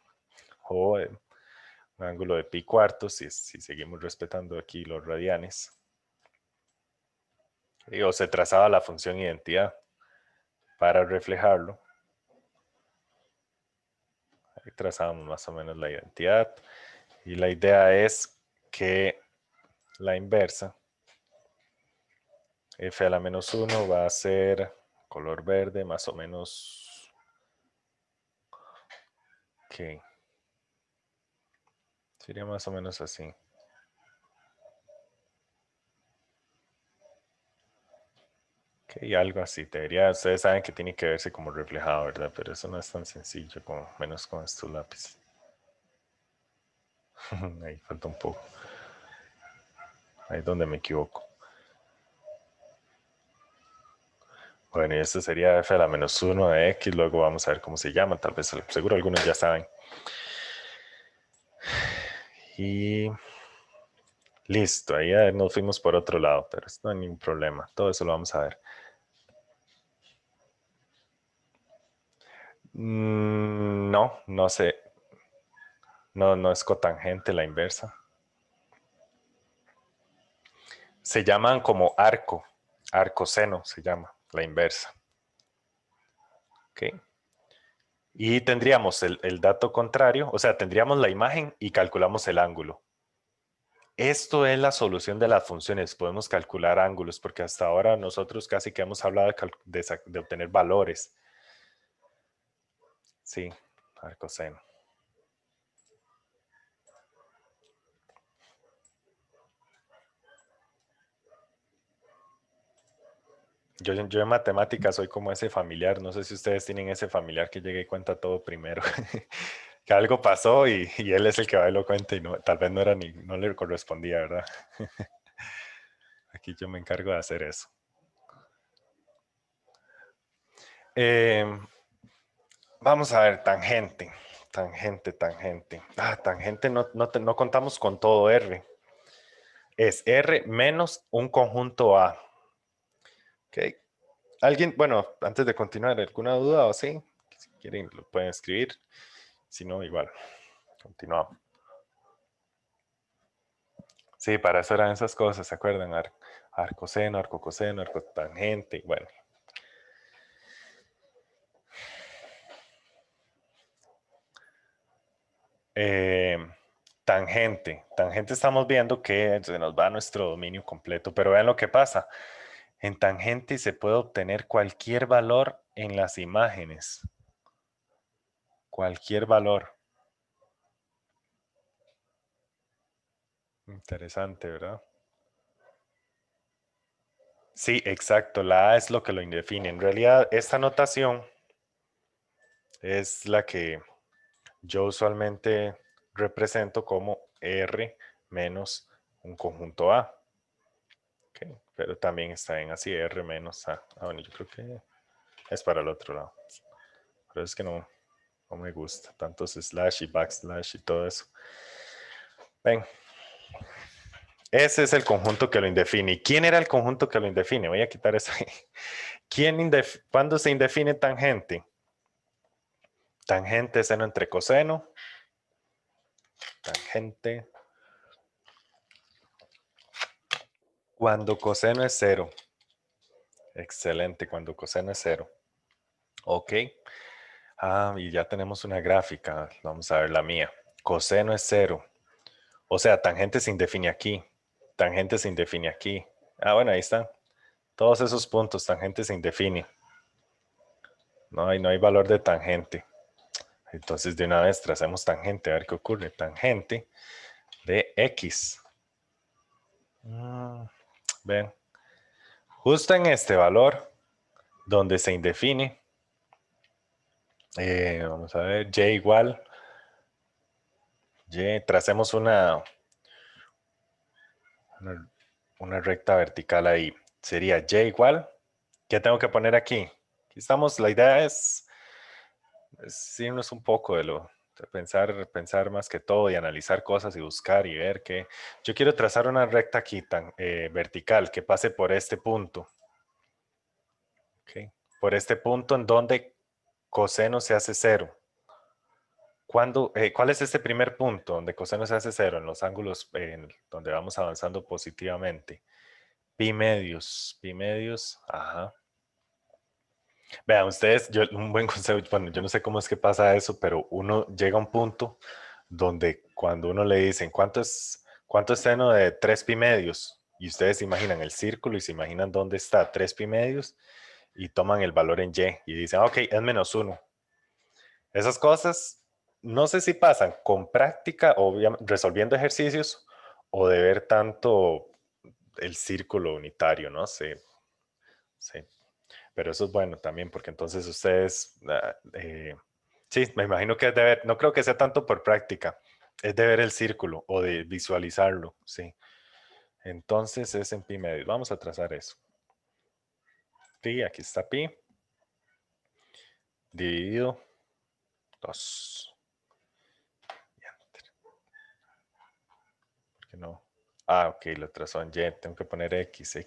o un ángulo de pi cuartos, si seguimos respetando aquí los radianes. O se trazaba la función identidad para reflejarlo. Ahí trazamos más o menos la identidad. Y la idea es que la inversa, f a la menos 1 va a ser color verde, más o menos. Ok. Sería más o menos así. Ok, algo así. Ustedes saben que tiene que verse como reflejado, ¿verdad? Pero eso no es tan sencillo, como menos con estos lápices. Ahí falta un poco. Ahí es donde me equivoco. Bueno, y esto sería f a la menos 1 de x, luego vamos a ver cómo se llama, tal vez, seguro algunos ya saben. Y listo, ahí ya nos fuimos por otro lado, pero no hay ningún problema, todo eso lo vamos a ver. No, no sé, no es cotangente la inversa. Se llaman como arcoseno se llama, la inversa. ¿Ok? Y tendríamos el dato contrario, o sea, tendríamos la imagen y calculamos el ángulo. Esto es la solución de las funciones. Podemos calcular ángulos porque hasta ahora nosotros casi que hemos hablado de obtener valores. Sí, arcoseno. Yo en matemáticas soy como ese familiar. No sé si ustedes tienen ese familiar que llega y cuenta todo primero. Que algo pasó y él es el que va y lo cuenta y no, tal vez no le correspondía, ¿verdad? Aquí yo me encargo de hacer eso. Vamos a ver, tangente. Tangente. Tangente no contamos con todo R. Es R menos un conjunto A. Ok. ¿Alguien, bueno, antes de continuar, alguna duda o sí? Si quieren, lo pueden escribir. Si no, igual. Continuamos. Sí, para eso eran esas cosas, ¿se acuerdan? Arcoseno, arcocoseno, arcotangente, bueno. Eh, tangente. Tangente estamos viendo que se nos va nuestro dominio completo, pero vean lo que pasa. En tangente se puede obtener cualquier valor en las imágenes. Cualquier valor. Interesante, ¿verdad? Sí, exacto. La A es lo que lo define. En realidad, esta notación es la que yo usualmente represento como R menos un conjunto A. Okay. Pero también está en así, R menos A. Ah, bueno, yo creo que es para el otro lado. Pero es que no me gusta. Tantos slash y backslash y todo eso. Ven. Ese es el conjunto que lo indefine. ¿Y quién era el conjunto que lo indefine? Voy a quitar eso ahí. ¿Cuándo se indefine tangente? Tangente es seno entre coseno. Tangente. Cuando coseno es 0. Excelente, cuando coseno es 0. Ok. Y ya tenemos una gráfica. Vamos a ver la mía. Coseno es 0. O sea, tangente se indefine aquí. Tangente se indefine aquí. Bueno, ahí están. Todos esos puntos, tangente se indefine. No hay valor de tangente. Entonces, de una vez trazamos tangente, a ver qué ocurre. Tangente de X. Ven. Justo en este valor, donde se indefine, vamos a ver, Y igual, tracemos una recta vertical ahí. Sería Y igual. ¿Qué tengo que poner aquí? Aquí estamos, la idea es irnos un poco de pensar más que todo y analizar cosas y buscar y ver que yo quiero trazar una recta aquí tan vertical que pase por este punto. Okay. Por este punto en donde coseno se hace 0. ¿Cuál es este primer punto donde coseno se hace 0? En los ángulos donde vamos avanzando positivamente. Pi medios, ajá. Vean, ustedes, un buen consejo, bueno, yo no sé cómo es que pasa eso, pero uno llega a un punto donde cuando uno le dicen, ¿cuánto es seno de 3 pi medios? Y ustedes se imaginan el círculo y se imaginan dónde está 3 pi medios y toman el valor en y y dicen, ok, es -1. Esas cosas, no sé si pasan con práctica o resolviendo ejercicios o de ver tanto el círculo unitario, ¿no? Sí, sí. Pero eso es bueno también porque entonces ustedes, sí, me imagino que es de ver, no creo que sea tanto por práctica, es de ver el círculo o de visualizarlo, sí. Entonces es en pi medios. Vamos a trazar eso. Pi, aquí está pi, dividido 2. ¿Por qué no? Ok, lo trazó en y, tengo que poner x.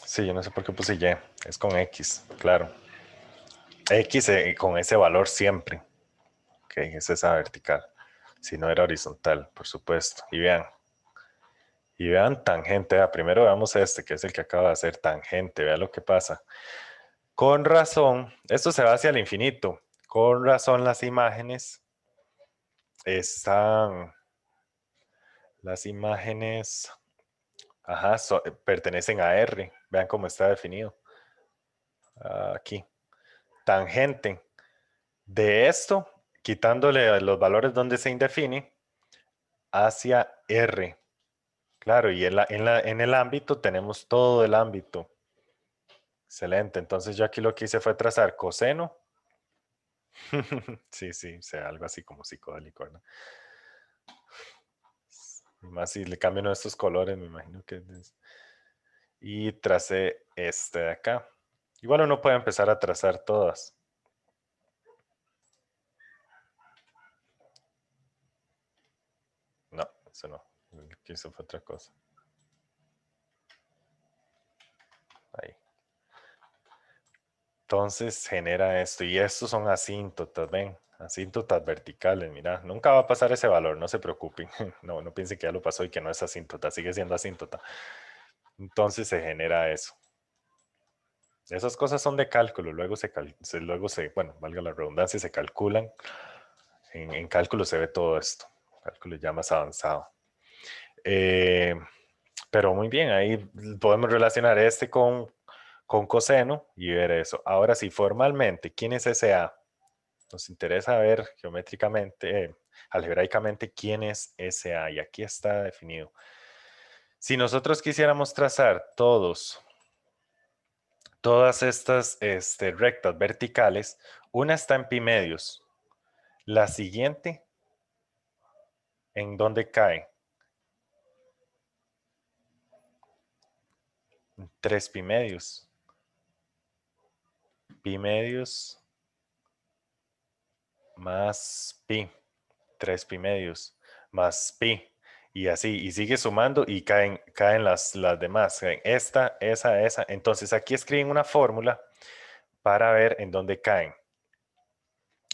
Sí, yo no sé por qué puse y, es con x, claro. X con ese valor siempre. Ok, es esa vertical. Si no era horizontal, por supuesto. Y vean tangente. Primero veamos este, que es el que acaba de hacer tangente. Vean lo que pasa. Con razón, esto se va hacia el infinito. Con razón las imágenes están... Las imágenes... Ajá, pertenecen a R. Vean cómo está definido. Aquí. Tangente de esto, quitándole los valores donde se indefine, hacia R. Claro, y en el ámbito tenemos todo el ámbito. Excelente. Entonces yo aquí lo que hice fue trazar coseno. Sí, o sea, algo así como psicodélico, ¿no? Y más si le cambio estos colores, me imagino que y tracé este de acá. Igual uno puede empezar a trazar todas. No, eso no. Lo que hice fue otra cosa. Ahí. Entonces genera esto. Y estos son asíntotas, ven. Asíntotas verticales, mira. Nunca va a pasar ese valor, no se preocupen. No piensen que ya lo pasó y que no es asíntota. Sigue siendo asíntota. Entonces se genera eso. Esas cosas son de cálculo. Bueno, valga la redundancia, se calculan. En cálculo se ve todo esto. Cálculo ya más avanzado. Pero muy bien, ahí podemos relacionar este con coseno y ver eso. Ahora sí, formalmente, ¿quién es SA? Nos interesa ver geométricamente, algebraicamente, quién es SA. Y aquí está definido. Si nosotros quisiéramos trazar todas estas rectas verticales, una está en pi medios. La siguiente ¿En dónde cae? 3 pi medios. Pi medios más pi. 3 pi medios más pi. Y así, y sigue sumando y caen las demás. Caen esta, esa. Entonces aquí escriben una fórmula para ver en dónde caen.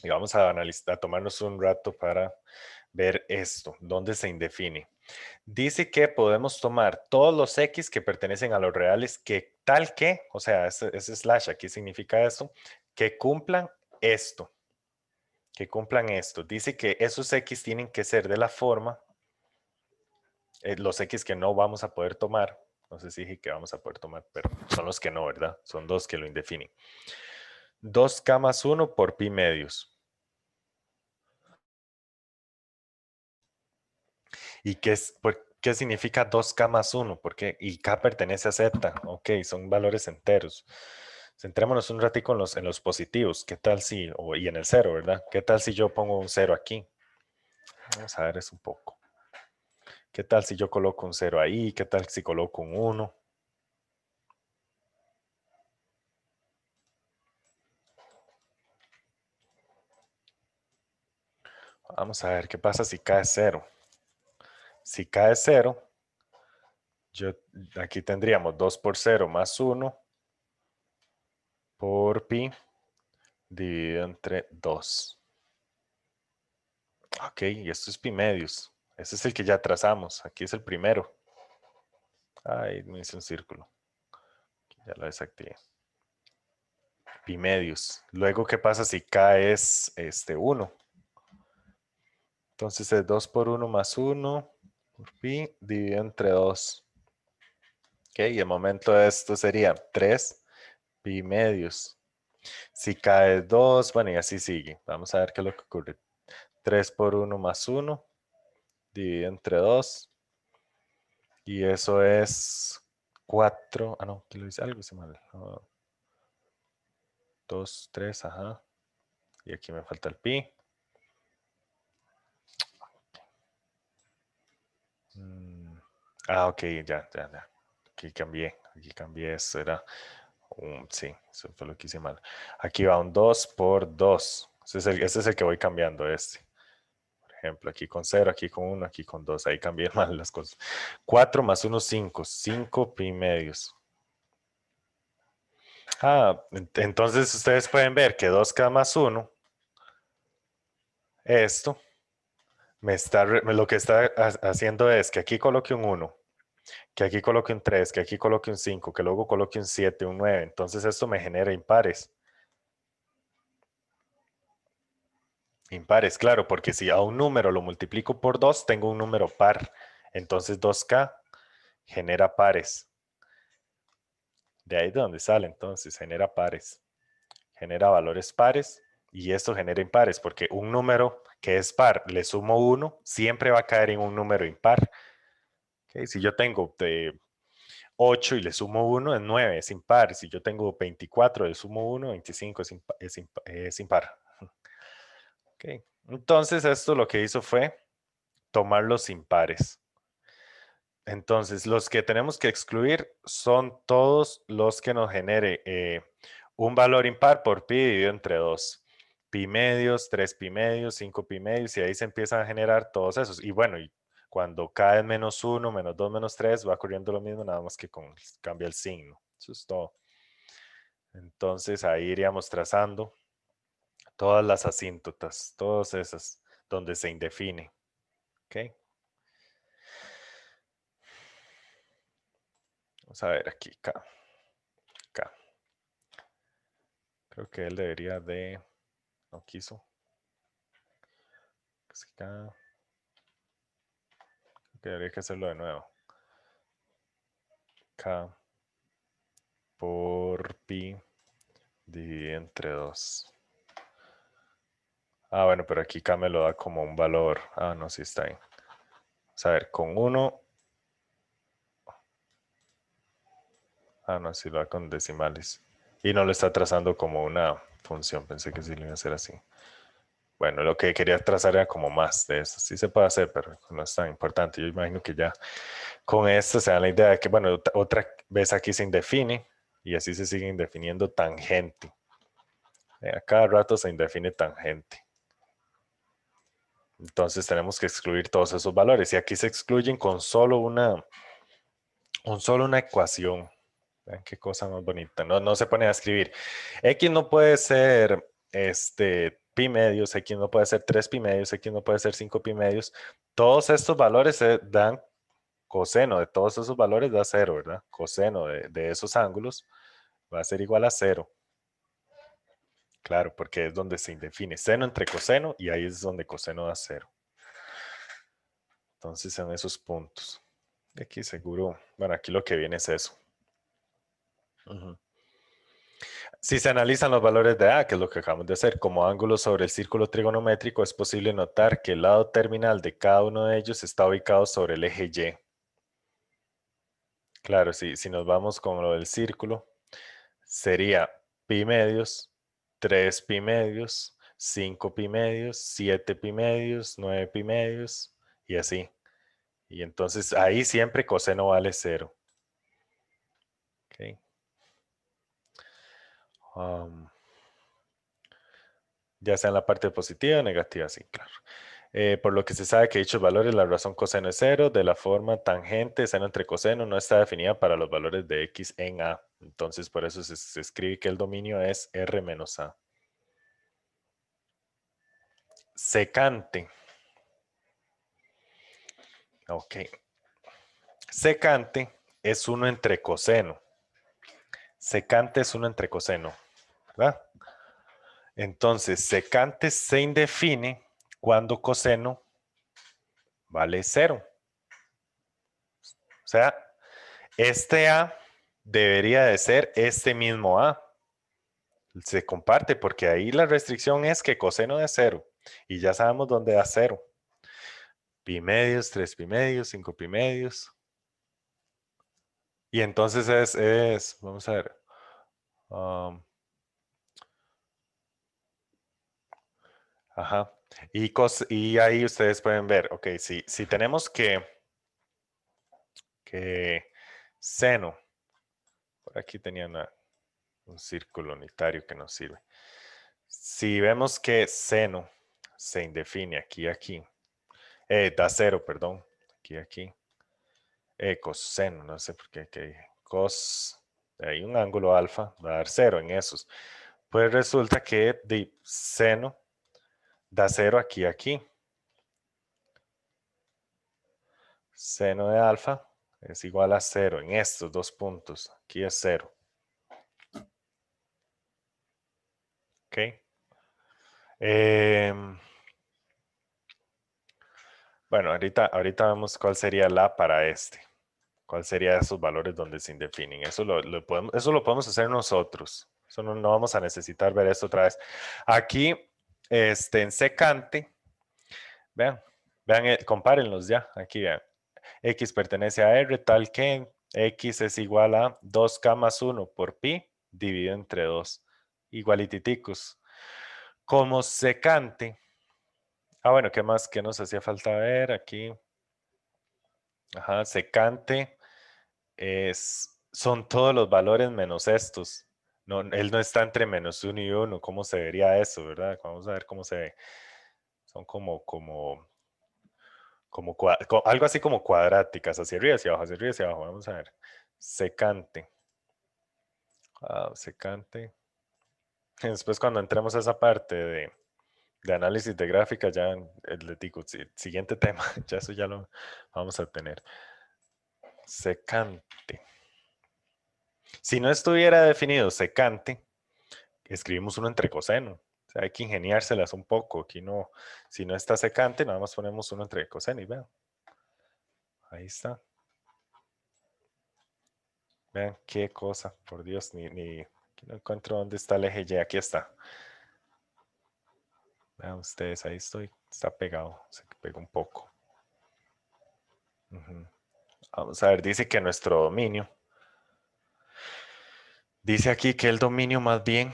Y vamos a analizar, a tomarnos un rato para ver esto, dónde se indefine. Dice que podemos tomar todos los x que pertenecen a los reales que tal que, o sea, ese slash aquí significa esto, que cumplan esto, que cumplan esto. Dice que esos x tienen que ser de la forma, los x que no vamos a poder tomar, no sé si dije que vamos a poder tomar, pero son los que no, ¿verdad? Son dos que lo indefinen. 2k más 1 por pi medios. ¿Y qué significa 2k más 1? Porque y k pertenece a z. Ok, son valores enteros. Centrémonos un ratico en los positivos. ¿Qué tal si, y en el cero, ¿verdad? ¿Qué tal si yo pongo un cero aquí? Vamos a ver eso un poco. ¿Qué tal si yo coloco un cero ahí? ¿Qué tal si coloco un 1? Vamos a ver qué pasa si k es 0. Si k es 0, aquí tendríamos 2 por 0 más 1 por pi dividido entre 2. Ok, y esto es pi medios. Ese es el que ya trazamos. Aquí es el primero. Ahí me hice un círculo. Ya lo desactivé. Pi medios. Luego, ¿qué pasa si k es 1? Entonces es 2 por 1 más 1 por pi dividido entre 2. Ok, y el momento de esto sería 3 pi medios. Si k es 2, bueno, y así sigue. Vamos a ver qué es lo que ocurre. 3 por 1 más 1 dividido entre 2. Y eso es 4. Ah, no, aquí lo hice algo, hice mal. 2, 3, ajá. Y aquí me falta el pi. Ok, ya. Aquí cambié eso, era sí, eso fue lo que hice mal. Aquí va un 2 por 2. Ese es el que voy cambiando, este. Por ejemplo, aquí con 0, aquí con 1, aquí con 2. Ahí cambié mal las cosas. 4 más 1, 5. 5 pi medios. Entonces ustedes pueden ver que 2k más 1, esto, lo que está haciendo es que aquí coloque un 1, que aquí coloque un 3, que aquí coloque un 5, que luego coloque un 7, un 9. Entonces esto me genera impares. Impares, claro, porque si a un número lo multiplico por 2, tengo un número par. Entonces 2k genera pares. De ahí de donde sale, entonces genera pares. Genera valores pares y esto genera impares, porque un número que es par, le sumo 1, siempre va a caer en un número impar. ¿Okay? Si yo tengo 8 y le sumo 1, es 9, es impar. Si yo tengo 24, le sumo 1, 25 es impar. Okay. Entonces esto lo que hizo fue tomar los impares. Entonces, los que tenemos que excluir son todos los que nos genere un valor impar por pi dividido entre 2. Pi medios, 3 pi medios, 5 pi medios, y ahí se empiezan a generar todos esos. Y bueno, y cuando cae menos 1, menos 2, menos 3, va ocurriendo lo mismo, nada más que cambia el signo. Eso es todo. Entonces, ahí iríamos trazando todas las asíntotas, todas esas, donde se indefine. ¿Ok? Vamos a ver aquí, acá. Creo que él debería de... No quiso. Creo que debería que hacerlo de nuevo. K por pi dividido entre 2. Bueno, pero aquí K me lo da como un valor. No, sí está ahí. Vamos a ver, con 1. No, sí lo da con decimales. Y no lo está trazando como una función. Pensé que sí lo iba a hacer así. Bueno, lo que quería trazar era como más de eso. Sí se puede hacer, pero no es tan importante. Yo imagino que ya con esto se da la idea de que, bueno, otra vez aquí se indefine y así se sigue indefiniendo tangente. A cada rato se indefine tangente. Entonces tenemos que excluir todos esos valores y aquí se excluyen con solo una ecuación. Vean qué cosa más bonita. No se pone a escribir. X no puede ser pi medios, X no puede ser 3 pi medios, X no puede ser 5 pi medios. Todos estos valores se dan coseno de todos esos valores da 0, ¿verdad? Coseno de esos ángulos va a ser igual a 0. Claro, porque es donde se indefine seno entre coseno y ahí es donde coseno da 0. Entonces en esos puntos. Aquí seguro, bueno, aquí lo que viene es eso. Si se analizan los valores de A, que es lo que acabamos de hacer, como ángulos sobre el círculo trigonométrico, es posible notar que el lado terminal de cada uno de ellos está ubicado sobre el eje Y. Claro, si nos vamos con lo del círculo, sería pi medios, 3 pi medios, 5 pi medios, 7 pi medios, 9 pi medios y así. Y entonces ahí siempre coseno vale 0. Okay. Ya sea en la parte positiva o negativa, sí, claro. Por lo que se sabe que dichos valores, la razón coseno es 0, de la forma tangente, seno entre coseno, no está definida para los valores de x en A. Entonces, por eso se escribe que el dominio es R menos A. Secante. Ok. Secante es 1 entre coseno. Secante es 1 entre coseno, ¿verdad? Entonces, secante se indefine cuando coseno vale 0. O sea, este A debería de ser este mismo A. Se comparte porque ahí la restricción es que coseno de 0. Y ya sabemos dónde da 0. Pi medios, 3 pi medios, 5 pi medios. Y entonces vamos a ver. Ajá. Y ahí ustedes pueden ver, ok, si tenemos que seno, por aquí tenía un círculo unitario que nos sirve. Si vemos que seno se indefine aquí, da 0, perdón, aquí, coseno, no sé por qué, que cos, hay un ángulo alfa, va a dar 0 en esos. Pues resulta que de seno da 0 aquí. Seno de alfa es igual a 0 en estos dos puntos. Aquí es 0. ¿Ok? Bueno, ahorita vemos cuál sería la para este. ¿Cuál sería esos valores donde se indefinen? Eso eso lo podemos hacer nosotros. Eso no vamos a necesitar ver esto otra vez. Aquí, en secante, vean, compárenlos ya. Aquí vean. X pertenece a R, tal que X es igual a 2K más 1 por pi dividido entre 2. Igualititicos. Como secante. Bueno, ¿qué más? ¿Qué nos hacía falta ver aquí? Ajá, secante son todos los valores menos estos. No, él no está entre -1 y 1. ¿Cómo se vería eso, verdad? Vamos a ver cómo se ve. Son algo así como cuadráticas, hacia arriba, hacia abajo, hacia arriba, hacia abajo. Vamos a ver. Secante. Secante. Después cuando entremos a esa parte de análisis de gráficas, ya les digo, siguiente tema, ya eso ya lo vamos a tener. Secante. Si no estuviera definido secante, escribimos uno entre coseno. O sea, hay que ingeniárselas un poco. Aquí no, si no está secante, nada más ponemos uno entre coseno y vean. Ahí está. Vean qué cosa, por Dios, aquí no encuentro dónde está el eje Y, aquí está. Vean ustedes, ahí estoy, está pegado, se pega un poco. Vamos a ver, dice que nuestro dominio, dice aquí que el dominio más bien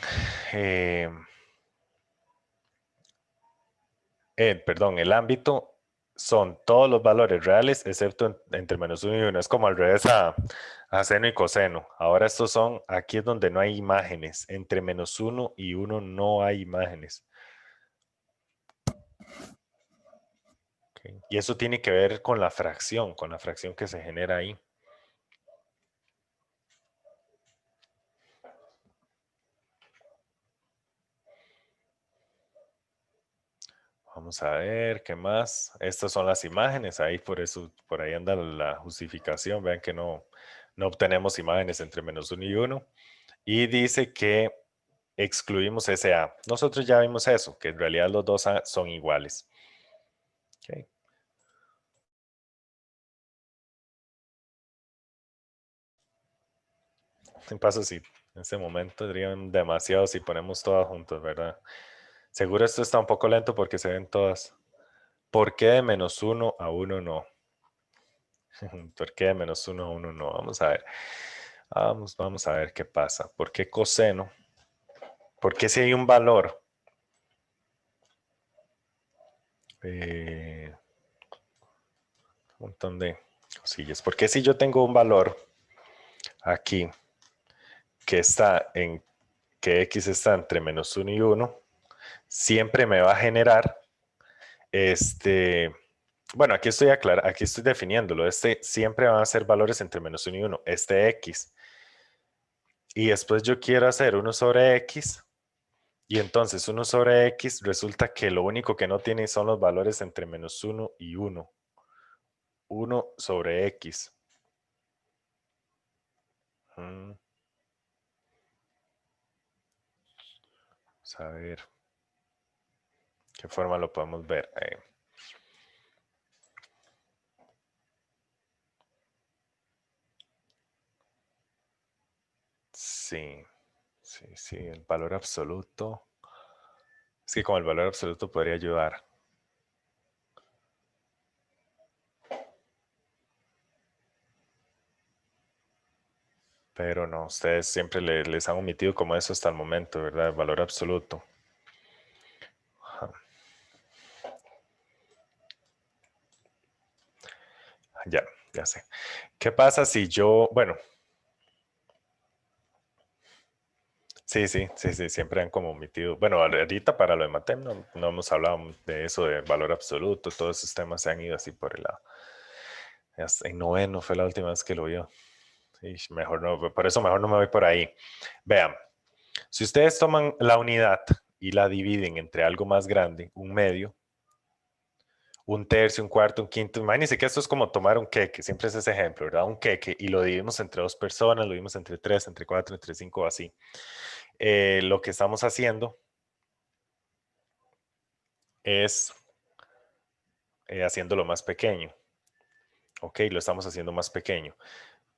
perdón, el ámbito son todos los valores reales excepto entre menos uno y uno. Es como al revés a seno y coseno. Ahora estos son, aquí es donde no hay imágenes. Entre menos uno y uno no hay imágenes. Okay. Y eso tiene que ver con la fracción que se genera ahí. Vamos a ver, ¿qué más? Estas son las imágenes, ahí por eso, por ahí anda la justificación. Vean que no obtenemos imágenes entre menos uno y uno. Y dice que excluimos ese A. Nosotros ya vimos eso, que en realidad los dos A son iguales. Okay. En paso, sí, en este momento serían demasiados si ponemos todas juntas, ¿verdad? Seguro esto está un poco lento porque se ven todas. ¿Por qué de menos uno a uno no? ¿Por qué de menos uno a uno no? Vamos a ver. Vamos a ver qué pasa. ¿Por qué coseno? ¿Por qué si hay un valor? Un montón de cosillas. ¿Por qué si yo tengo un valor aquí que está en que x está entre menos 1 y 1, siempre me va a generar bueno, aquí aquí estoy definiéndolo, siempre van a ser valores entre menos 1 y 1, este x. Y después yo quiero hacer 1 sobre x, y entonces 1 sobre x resulta que lo único que no tiene son los valores entre menos 1 y 1. 1 sobre x. Vamos a ver. ¿Qué forma lo podemos ver? Sí, sí, el valor absoluto. Es que con el valor absoluto podría ayudar. Pero no, ustedes siempre les han omitido como eso hasta el momento, ¿verdad? El valor absoluto. Ajá. Ya sé. ¿Qué pasa si yo, bueno, sí, siempre han como omitido. Bueno, ahorita para lo de Matem no hemos hablado de eso, de valor absoluto, todos esos temas se han ido así por el lado. En noveno fue la última vez que lo vio. Sí, mejor no, por eso mejor no me voy por ahí. Vean, si ustedes toman la unidad y la dividen entre algo más grande, un medio, un tercio, un cuarto, un quinto, imagínense que esto es como tomar un queque, siempre es ese ejemplo, ¿verdad? Un queque y lo dividimos entre dos personas, lo dividimos entre tres, entre cuatro, entre cinco, así. Lo que estamos haciendo es haciéndolo más pequeño. Ok, lo estamos haciendo más pequeño.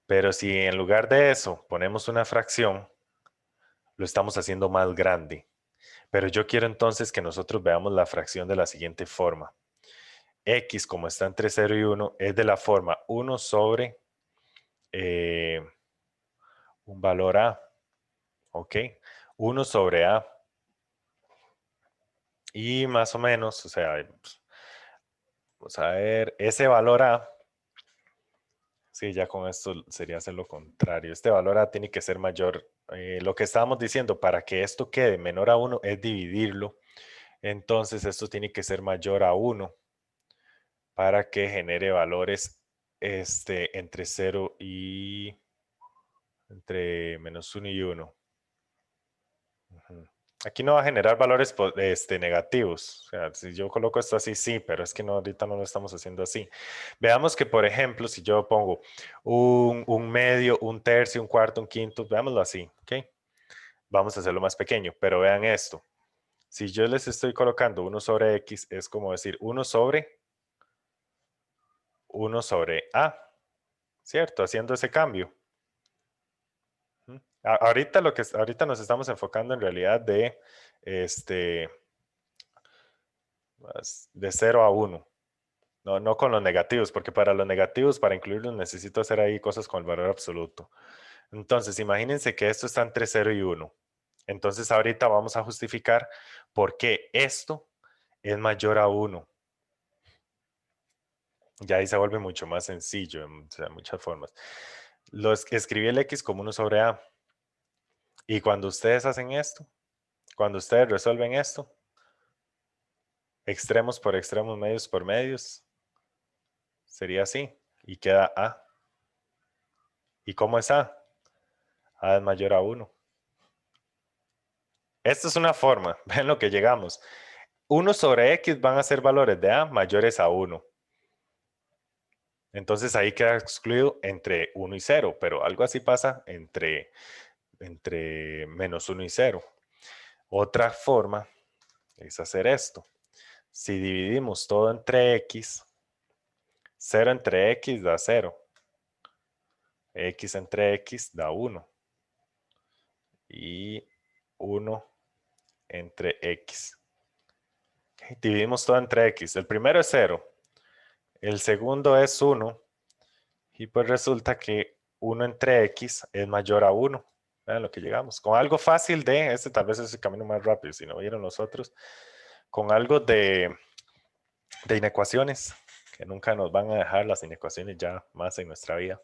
Pero si en lugar de eso ponemos una fracción, lo estamos haciendo más grande. Pero yo quiero entonces que nosotros veamos la fracción de la siguiente forma. X, como está entre 0 y 1, es de la forma 1 sobre un valor A. ¿Ok? 1 sobre A. Y más o menos, o sea, vamos a ver, ese valor A, sí, ya con esto sería hacer lo contrario. Este valor A tiene que ser mayor. Lo que estábamos diciendo, para que esto quede menor a 1 es dividirlo. Entonces esto tiene que ser mayor a 1 para que genere valores entre 0 y entre menos 1 y 1. Ujú. Aquí no va a generar valores negativos. O sea, si yo coloco esto así, sí, pero es que no, ahorita no lo estamos haciendo así. Veamos que, por ejemplo, si yo pongo un medio, un tercio, un cuarto, un quinto, veámoslo así, ¿ok? Vamos a hacerlo más pequeño, pero vean esto. Si yo les estoy colocando 1 sobre X, es como decir 1 sobre A, ¿cierto? Haciendo ese cambio. Ahorita ahorita nos estamos enfocando en realidad de 0 a 1. No con los negativos, porque para los negativos, para incluirlos, necesito hacer ahí cosas con el valor absoluto. Entonces, imagínense que esto está entre 0 y 1. Entonces, ahorita vamos a justificar por qué esto es mayor a 1. Ya ahí se vuelve mucho más sencillo, o sea, muchas formas. Escribí el x como 1/a. Y cuando ustedes hacen esto, cuando ustedes resuelven esto, extremos por extremos, medios por medios, sería así. Y queda a. ¿Y cómo es a? A es mayor a 1. Esta es una forma. Ven lo que llegamos. 1/x van a ser valores de a mayores a 1. Entonces ahí queda excluido entre 1 y 0, pero algo así pasa entre -1 y 0. Otra forma es hacer esto. Si dividimos todo entre x, 0 entre x da 0. X entre x da 1. Y 1 entre x. Okay, dividimos todo entre x. El primero es 0. El segundo es 1. Y pues resulta que 1 entre x es mayor a 1. Vean lo que llegamos. Con algo fácil este tal vez es el camino más rápido, si no vieron los otros. Con algo de inecuaciones, que nunca nos van a dejar las inecuaciones ya más en nuestra vida.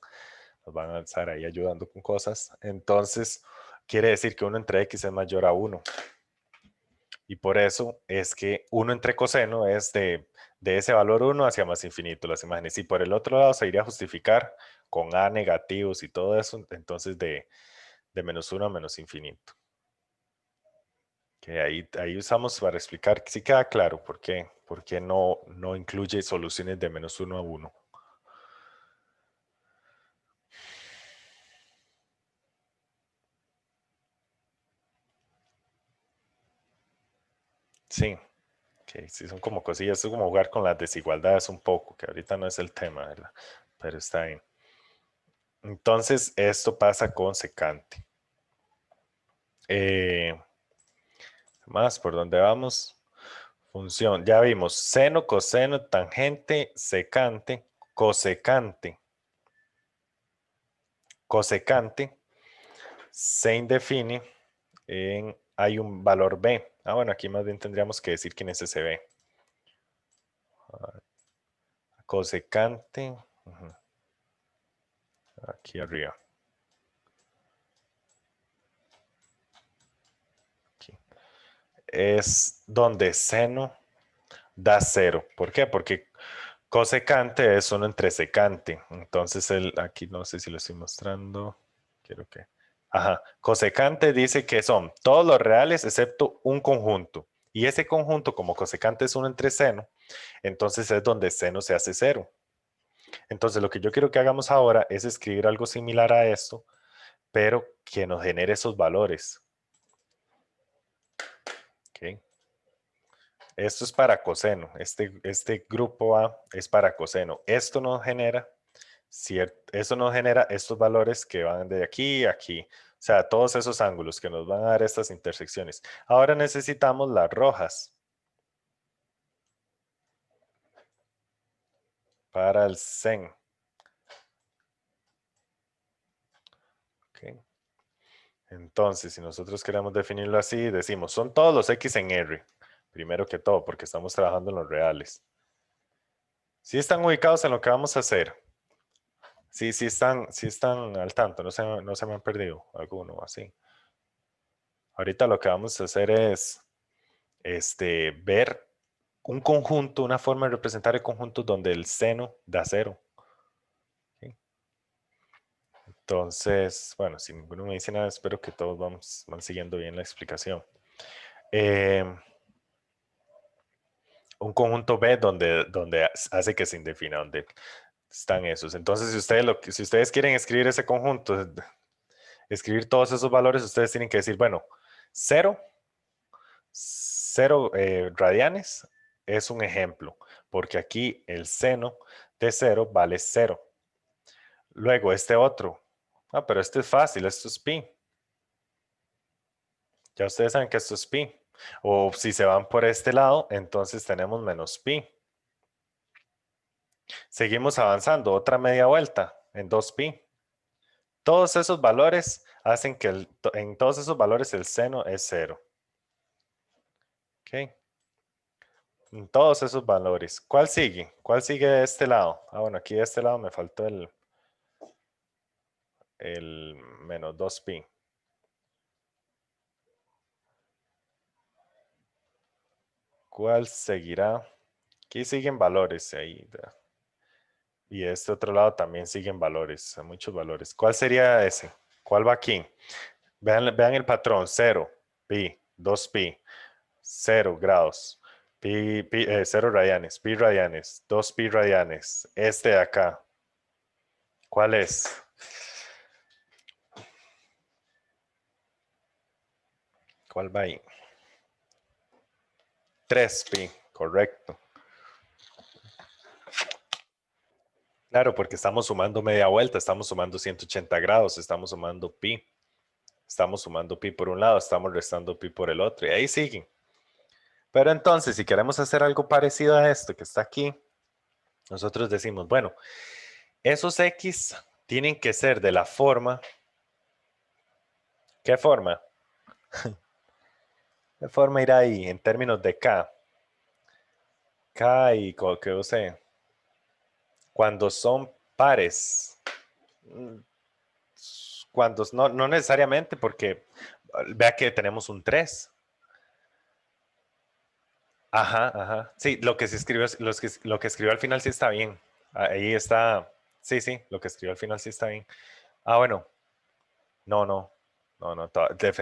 Nos van a estar ahí ayudando con cosas. Entonces, quiere decir que 1 entre x es mayor a 1. Y por eso es que 1 entre coseno es de ese valor 1 hacia más infinito las imágenes. Y por el otro lado se iría a justificar con a negativos y todo eso, entonces de -1 a menos infinito. Que ahí usamos para explicar, que sí queda claro por qué no incluye soluciones de -1 a 1. Sí, que sí son como cosillas, es como jugar con las desigualdades un poco, que ahorita no es el tema, ¿verdad? Pero está bien. Entonces, esto pasa con secante. Más, ¿por dónde vamos? Función, ya vimos seno, coseno, tangente, secante, cosecante. Cosecante se indefine hay un valor b. Bueno, aquí más bien tendríamos que decir quién es ese b. Cosecante, aquí arriba. Aquí. Es donde seno da 0. ¿Por qué? Porque cosecante es 1 entre secante. Entonces, aquí no sé si lo estoy mostrando. Quiero que... Ajá. Cosecante dice que son todos los reales excepto un conjunto. Y ese conjunto, como cosecante es 1 entre seno, entonces es donde seno se hace 0. Entonces, lo que yo quiero que hagamos ahora es escribir algo similar a esto, pero que nos genere esos valores. ¿Ok? Esto es para coseno. Este grupo A es para coseno. Esto nos genera estos valores que van de aquí a aquí. O sea, todos esos ángulos que nos van a dar estas intersecciones. Ahora necesitamos las rojas para el sen. Okay. Entonces, si nosotros queremos definirlo así, decimos, son todos los x en R. Primero que todo, porque estamos trabajando en los reales. Si están ubicados en lo que vamos a hacer. Sí, sí están al tanto, no se me han perdido alguno así. Ahorita lo que vamos a hacer es ver un conjunto, una forma de representar el conjunto donde el seno da 0. ¿Sí? Entonces, bueno, si ninguno me dice nada, espero que todos van siguiendo bien la explicación. Un conjunto B donde hace que se indefina, donde están esos. Entonces, si ustedes quieren escribir ese conjunto, escribir todos esos valores, ustedes tienen que decir, bueno, 0 radianes es un ejemplo, porque aquí el seno de 0 vale 0. Luego este otro, pero este es fácil, esto es pi. Ya ustedes saben que esto es pi. O si se van por este lado, entonces tenemos menos pi. Seguimos avanzando, otra media vuelta en 2pi. Todos esos valores hacen que en todos esos valores el seno es 0. ¿Ok? En todos esos valores. ¿Cuál sigue? ¿Cuál sigue de este lado? Ah, bueno, aquí de este lado me faltó el menos 2pi. ¿Cuál seguirá? Aquí siguen valores ahí. Y este otro lado también siguen valores, muchos valores. ¿Cuál sería ese? ¿Cuál va aquí? Vean el patrón, 0, pi, 2pi, 0 grados, 0 radianes, pi radianes, 2pi radianes. Este de acá, ¿cuál es? ¿Cuál va ahí? 3pi, correcto. Claro, porque estamos sumando media vuelta, estamos sumando 180 grados, estamos sumando pi. Estamos sumando pi por un lado, estamos restando pi por el otro, y ahí siguen. Pero entonces, si queremos hacer algo parecido a esto que está aquí, nosotros decimos, bueno, esos x tienen que ser de la forma. ¿Qué forma? ¿Qué forma irá ahí en términos de k? K y que use. Cuando son pares. Cuando no necesariamente, porque vea que tenemos un 3. Ajá, ajá. Sí, lo que se escribió, lo que escribió al final sí está bien. Ahí está. Sí, sí, lo que escribió al final sí está bien. Ah, bueno. No, no. No, no.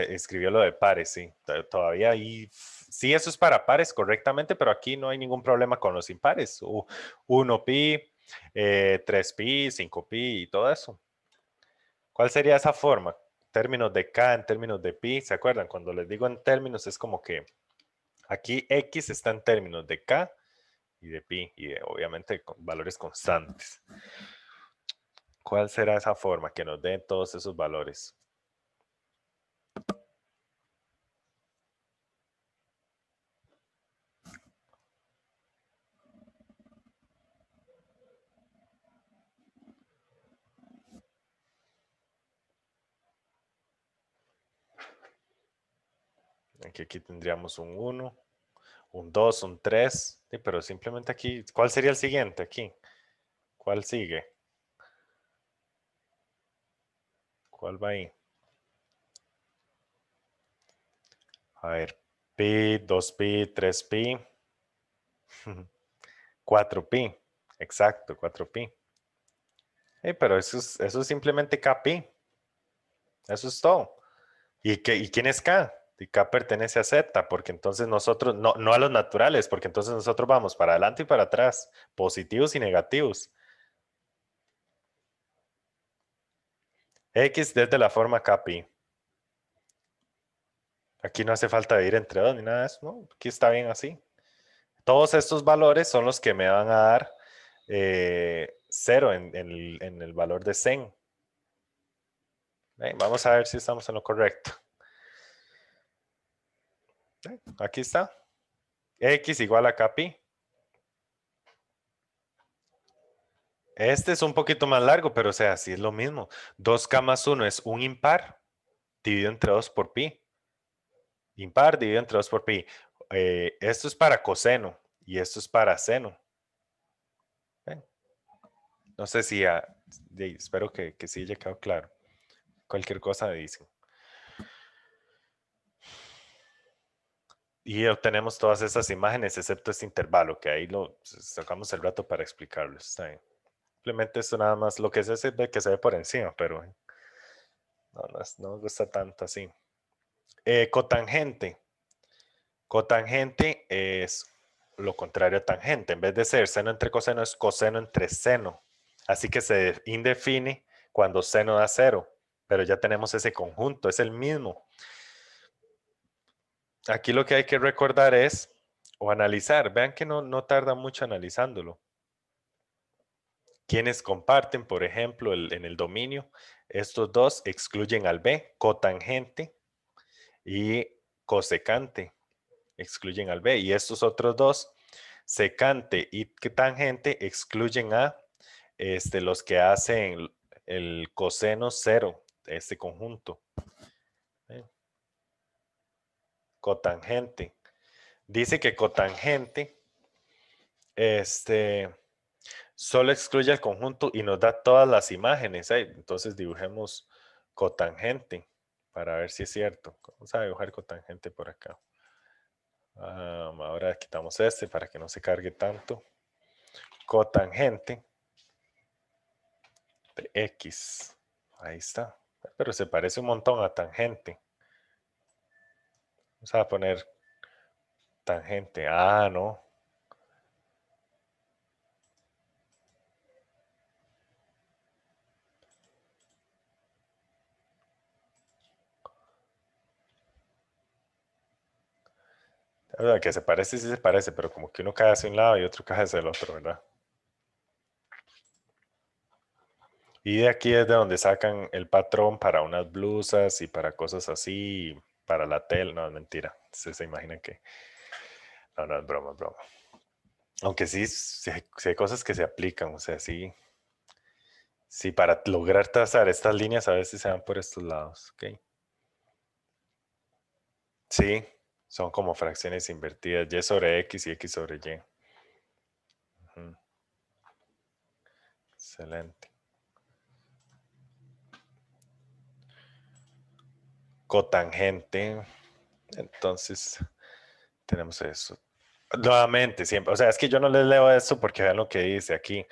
Escribió lo de pares, sí. Todavía ahí. Sí, eso es para pares correctamente, pero aquí no hay ningún problema con los impares. 1pi, 3pi, 5pi y todo eso. ¿Cuál sería esa forma? Términos de K en términos de pi. ¿Se acuerdan? Cuando les digo en términos es como que aquí X está en términos de K y de pi, y obviamente con valores constantes. ¿Cuál será esa forma que nos den todos esos valores? Aquí tendríamos un 1, un 2, un 3, sí, pero simplemente aquí, ¿cuál sería el siguiente aquí? ¿Cuál sigue? ¿Cuál va ahí? A ver, pi, 2pi, 3pi, 4pi, exacto, 4pi. Pero eso es simplemente kpi, eso es todo. ¿Y quién es K? Y K pertenece a Z, porque entonces nosotros, no a los naturales, porque entonces nosotros vamos para adelante y para atrás, positivos y negativos. X desde la forma Kpi. Aquí no hace falta ir entre dos ni nada de eso, ¿no? Aquí está bien así. Todos estos valores son los que me van a dar 0 en el valor de Zen. Vamos a ver si estamos en lo correcto. Aquí está. X igual a Kpi. Este es un poquito más largo, pero o sea, sí es lo mismo. 2K más 1 es un impar dividido entre 2 por pi. Impar dividido entre 2 por pi. Esto es para coseno y esto es para seno. ¿Ven? No sé si espero que sí haya quedado claro. Cualquier cosa dicen. Y obtenemos todas esas imágenes, excepto este intervalo, que ahí lo sacamos el rato para explicarlo. Está bien. Simplemente esto nada más, lo que se ve que se ve por encima, pero no me gusta tanto así. Cotangente. Cotangente es lo contrario a tangente. En vez de ser seno entre coseno, es coseno entre seno. Así que se indefine cuando seno da 0. Pero ya tenemos ese conjunto, es el mismo. Aquí lo que hay que recordar es, o analizar, vean que no tarda mucho analizándolo. Quienes comparten, por ejemplo, en el dominio, estos dos excluyen al B, cotangente y cosecante, excluyen al B. Y estos otros dos, secante y tangente, excluyen a los que hacen el coseno cero, este conjunto. Cotangente. Dice que cotangente Solo excluye el conjunto y nos da todas las imágenes. Entonces dibujemos cotangente para ver si es cierto. Vamos a dibujar cotangente por acá. Ahora quitamos este para que no se cargue tanto. Cotangente de X. Ahí está. Pero se parece un montón a tangente. Vamos a poner tangente. No. Que se parece, sí se parece, pero como que uno cae hacia un lado y otro cae hacia el otro, ¿verdad? Y de aquí es de donde sacan el patrón para unas blusas y para cosas así, para la tela. No, es mentira. Se imaginan que... No, no, es broma, es broma. Aunque sí hay cosas que se aplican, o sea, sí, para lograr trazar estas líneas a veces se van por estos lados, ¿ok? Sí, son como fracciones invertidas, y sobre x y x sobre y. Ujú. Excelente. Cotangente, entonces tenemos eso. Nuevamente, siempre, o sea, es que yo no les leo esto porque vean lo que dice aquí,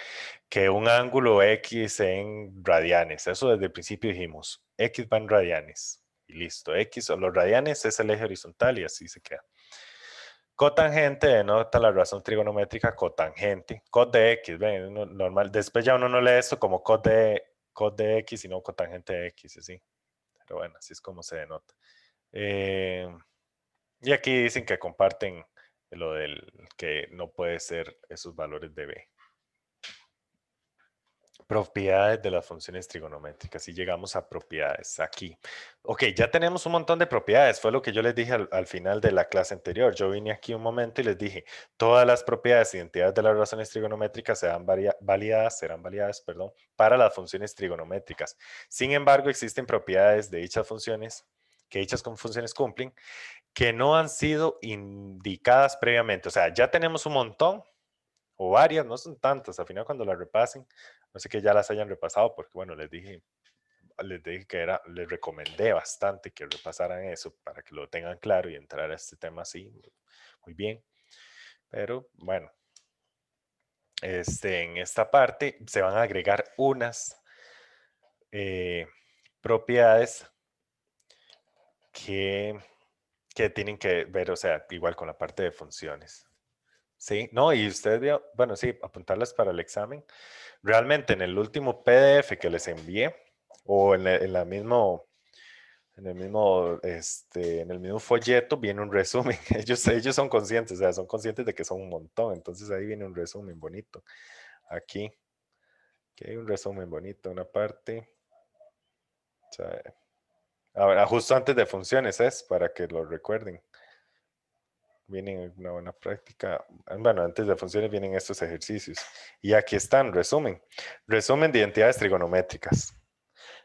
que un ángulo X en radianes, eso desde el principio dijimos, X va en radianes, y listo, X o los radianes es el eje horizontal y así se queda. Cotangente denota la razón trigonométrica cotangente, cot de X, ven, normal, después ya uno no lee esto como cot de X, sino cotangente de X, así, pero bueno, así es como se denota. Y aquí dicen que comparten lo del que no puede ser esos valores de B. Propiedades de las funciones trigonométricas. Y llegamos a propiedades aquí. Ok, ya tenemos un montón de propiedades. Fue lo que yo les dije al final de la clase anterior. Yo vine aquí un momento y les dije, todas las propiedades, identidades de las razones trigonométricas serán validadas, perdón, para las funciones trigonométricas. Sin embargo, existen propiedades de dichas funciones que dichas funciones cumplen que no han sido indicadas previamente. O sea, ya tenemos un montón o varias, no son tantas. Al final cuando las repasen, no sé que ya las hayan repasado porque bueno, les dije que les recomendé bastante que repasaran eso para que lo tengan claro y entrar a este tema así muy bien. Pero bueno, en esta parte se van a agregar unas propiedades que tienen que ver, o sea, igual con la parte de funciones. Sí, no, y usted vio, bueno, sí, apuntarlas para el examen. Realmente en el último PDF que les envié, o en el mismo folleto viene un resumen. Ellos son conscientes, o sea, son conscientes de que son un montón. Entonces ahí viene un resumen bonito. Aquí hay un resumen bonito, una parte. O sea, ahora, justo antes de funciones es para que lo recuerden. Vienen una buena práctica. Bueno, antes de funciones vienen estos ejercicios. Y aquí están, resumen. Resumen de identidades trigonométricas.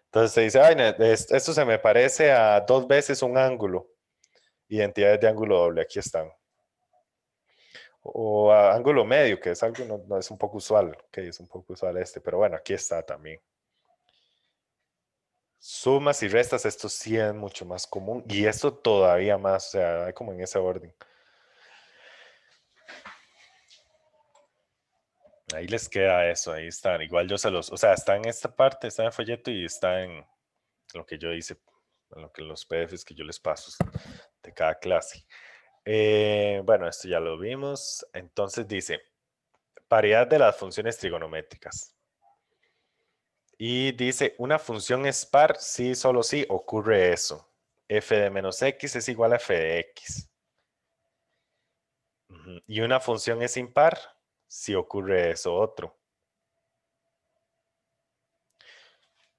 Entonces se dice, ay, esto se me parece a 2 veces un ángulo. Identidades de ángulo doble, aquí están. O a ángulo medio, que es algo, no es un poco usual. Ok, es un poco usual pero bueno, aquí está también. Sumas y restas, esto sí es mucho más común. Y esto todavía más, o sea, hay como en ese orden. Ahí les queda eso, ahí están. Igual o sea, está en esta parte, está en el folleto y está en lo que yo hice, en los PDFs que yo les paso de cada clase. Bueno, esto ya lo vimos. Entonces dice, paridad de las funciones trigonométricas. Y dice, una función es par si solo si ocurre eso. F de menos X es igual a F de X. Y una función es impar si ocurre eso otro.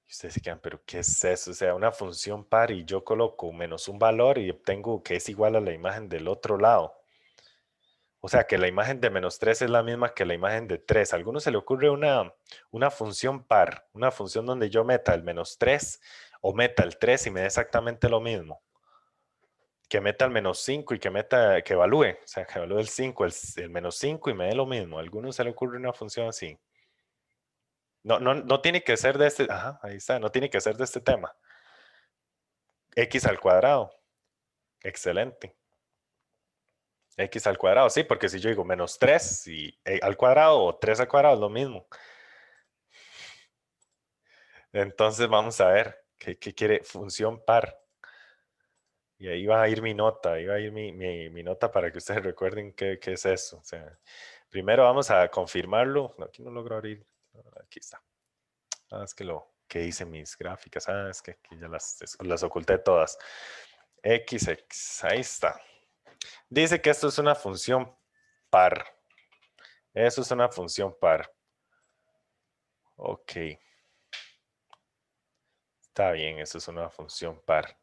Y ustedes se quedan, pero ¿qué es eso? O sea, una función par y yo coloco menos un valor y obtengo que es igual a la imagen del otro lado. O sea, que la imagen de menos 3 es la misma que la imagen de 3. A algunos se le ocurre una función par, una función donde yo meta el menos 3 o meta el 3 y me dé exactamente lo mismo. que meta el menos 5 y que evalúe, o sea, que evalúe el 5, el menos 5 y me dé lo mismo. ¿A alguno se le ocurre una función así? No tiene que ser de este, ajá, ahí está, no tiene que ser de este tema. X al cuadrado, excelente. X al cuadrado, sí, porque si yo digo menos 3 al cuadrado o 3 al cuadrado es lo mismo. Entonces vamos a ver, ¿qué quiere? Función par. Y ahí va a ir mi nota, ahí va a ir mi nota para que ustedes recuerden qué es eso. O sea, primero vamos a confirmarlo. No, aquí no logro abrir. Aquí está. Es que lo que hice mis gráficas. Es que aquí ya las oculté todas. XX, ahí está. Dice que esto es una función par. Eso es una función par. Ok. Está bien, eso es una función par.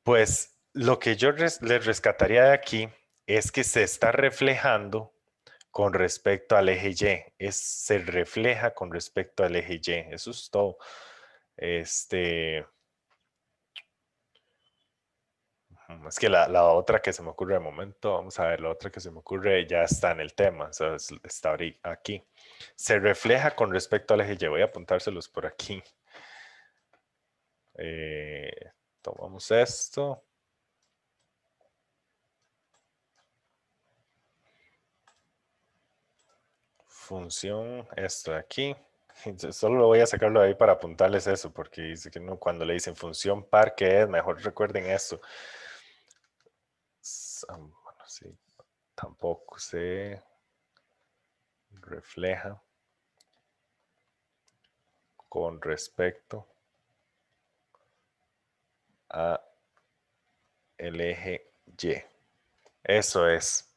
Pues lo que yo les rescataría de aquí es que se está reflejando con respecto al eje Y. Se refleja con respecto al eje Y. Eso es todo. Es que la otra que se me ocurre de momento, vamos a ver, la otra que se me ocurre ya está en el tema, o sea, está aquí. Se refleja con respecto al eje Y. Voy a apuntárselos por aquí. Tomamos esto. Función, esto de aquí. Solo lo voy a sacarlo de ahí para apuntarles eso, porque dice que no, cuando le dicen función par, ¿qué es? Mejor recuerden esto. Bueno, sí, tampoco se refleja con respecto a el eje Y. Eso es.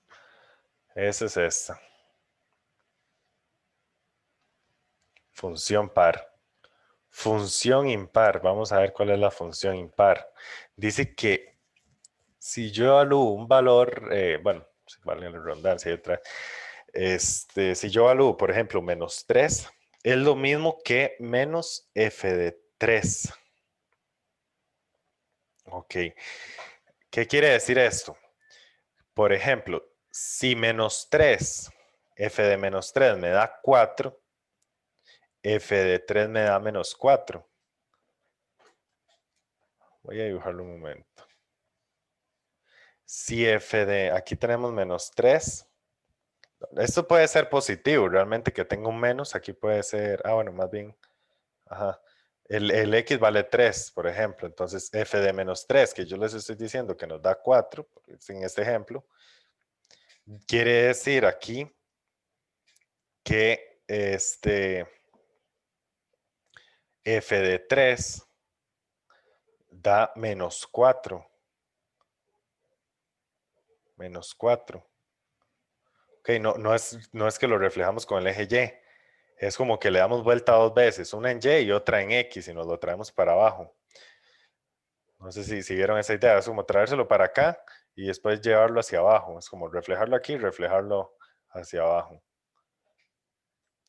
Esa es esta. Función par. Función impar. Vamos a ver cuál es la función impar. Dice que si yo evalúo un valor, bueno, si vale la redundancia, hay otra. Si yo evalúo, por ejemplo, menos 3, es lo mismo que menos f de 3. Ok. ¿Qué quiere decir esto? Por ejemplo, si menos 3, f de menos 3 me da 4, f de 3 me da menos 4. Voy a dibujarlo un momento. Si f de, aquí tenemos menos 3. Esto puede ser positivo, realmente que tenga un menos, aquí puede ser, bueno, más bien, ajá. El x vale 3, por ejemplo, entonces f de menos 3, que yo les estoy diciendo que nos da 4, en este ejemplo, quiere decir aquí que f de 3 da menos 4. Menos 4. Ok, no es que lo reflejamos con el eje Y. Es como que le damos vuelta dos veces, una en Y y otra en X, y nos lo traemos para abajo. No sé si vieron esa idea. Es como traérselo para acá y después llevarlo hacia abajo. Es como reflejarlo aquí y reflejarlo hacia abajo.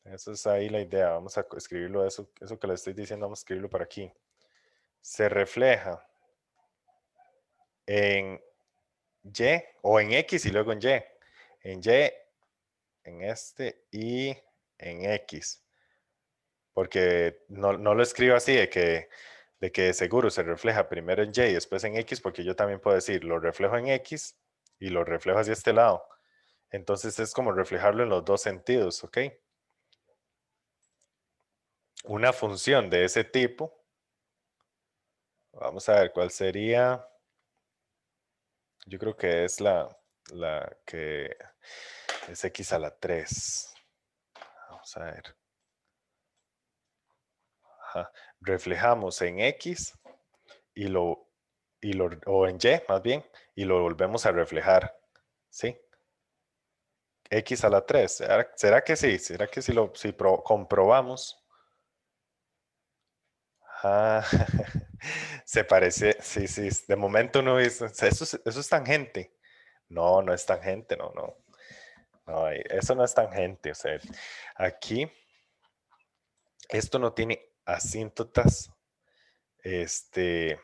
Esa es ahí la idea. Vamos a escribirlo, eso que le estoy diciendo, vamos a escribirlo para aquí. Se refleja en Y o en X y luego en Y. En Y, en este y en X. Porque no lo escribo así de que seguro se refleja primero en Y y después en X, porque yo también puedo decir, lo reflejo en X y lo reflejo hacia este lado. Entonces es como reflejarlo en los dos sentidos, ¿ok? Una función de ese tipo, vamos a ver cuál sería. Yo creo que es la que es X a la 3. Vamos a ver. Ajá. Reflejamos en X y o en Y más bien, y lo volvemos a reflejar, ¿sí? X a la 3. ¿Será que sí? ¿Será que si comprobamos? Ah, se parece, sí, sí, de momento no es, eso es tangente. No, no es tangente, no. No, eso no es tangente, o sea, aquí, esto no tiene asíntotas, este,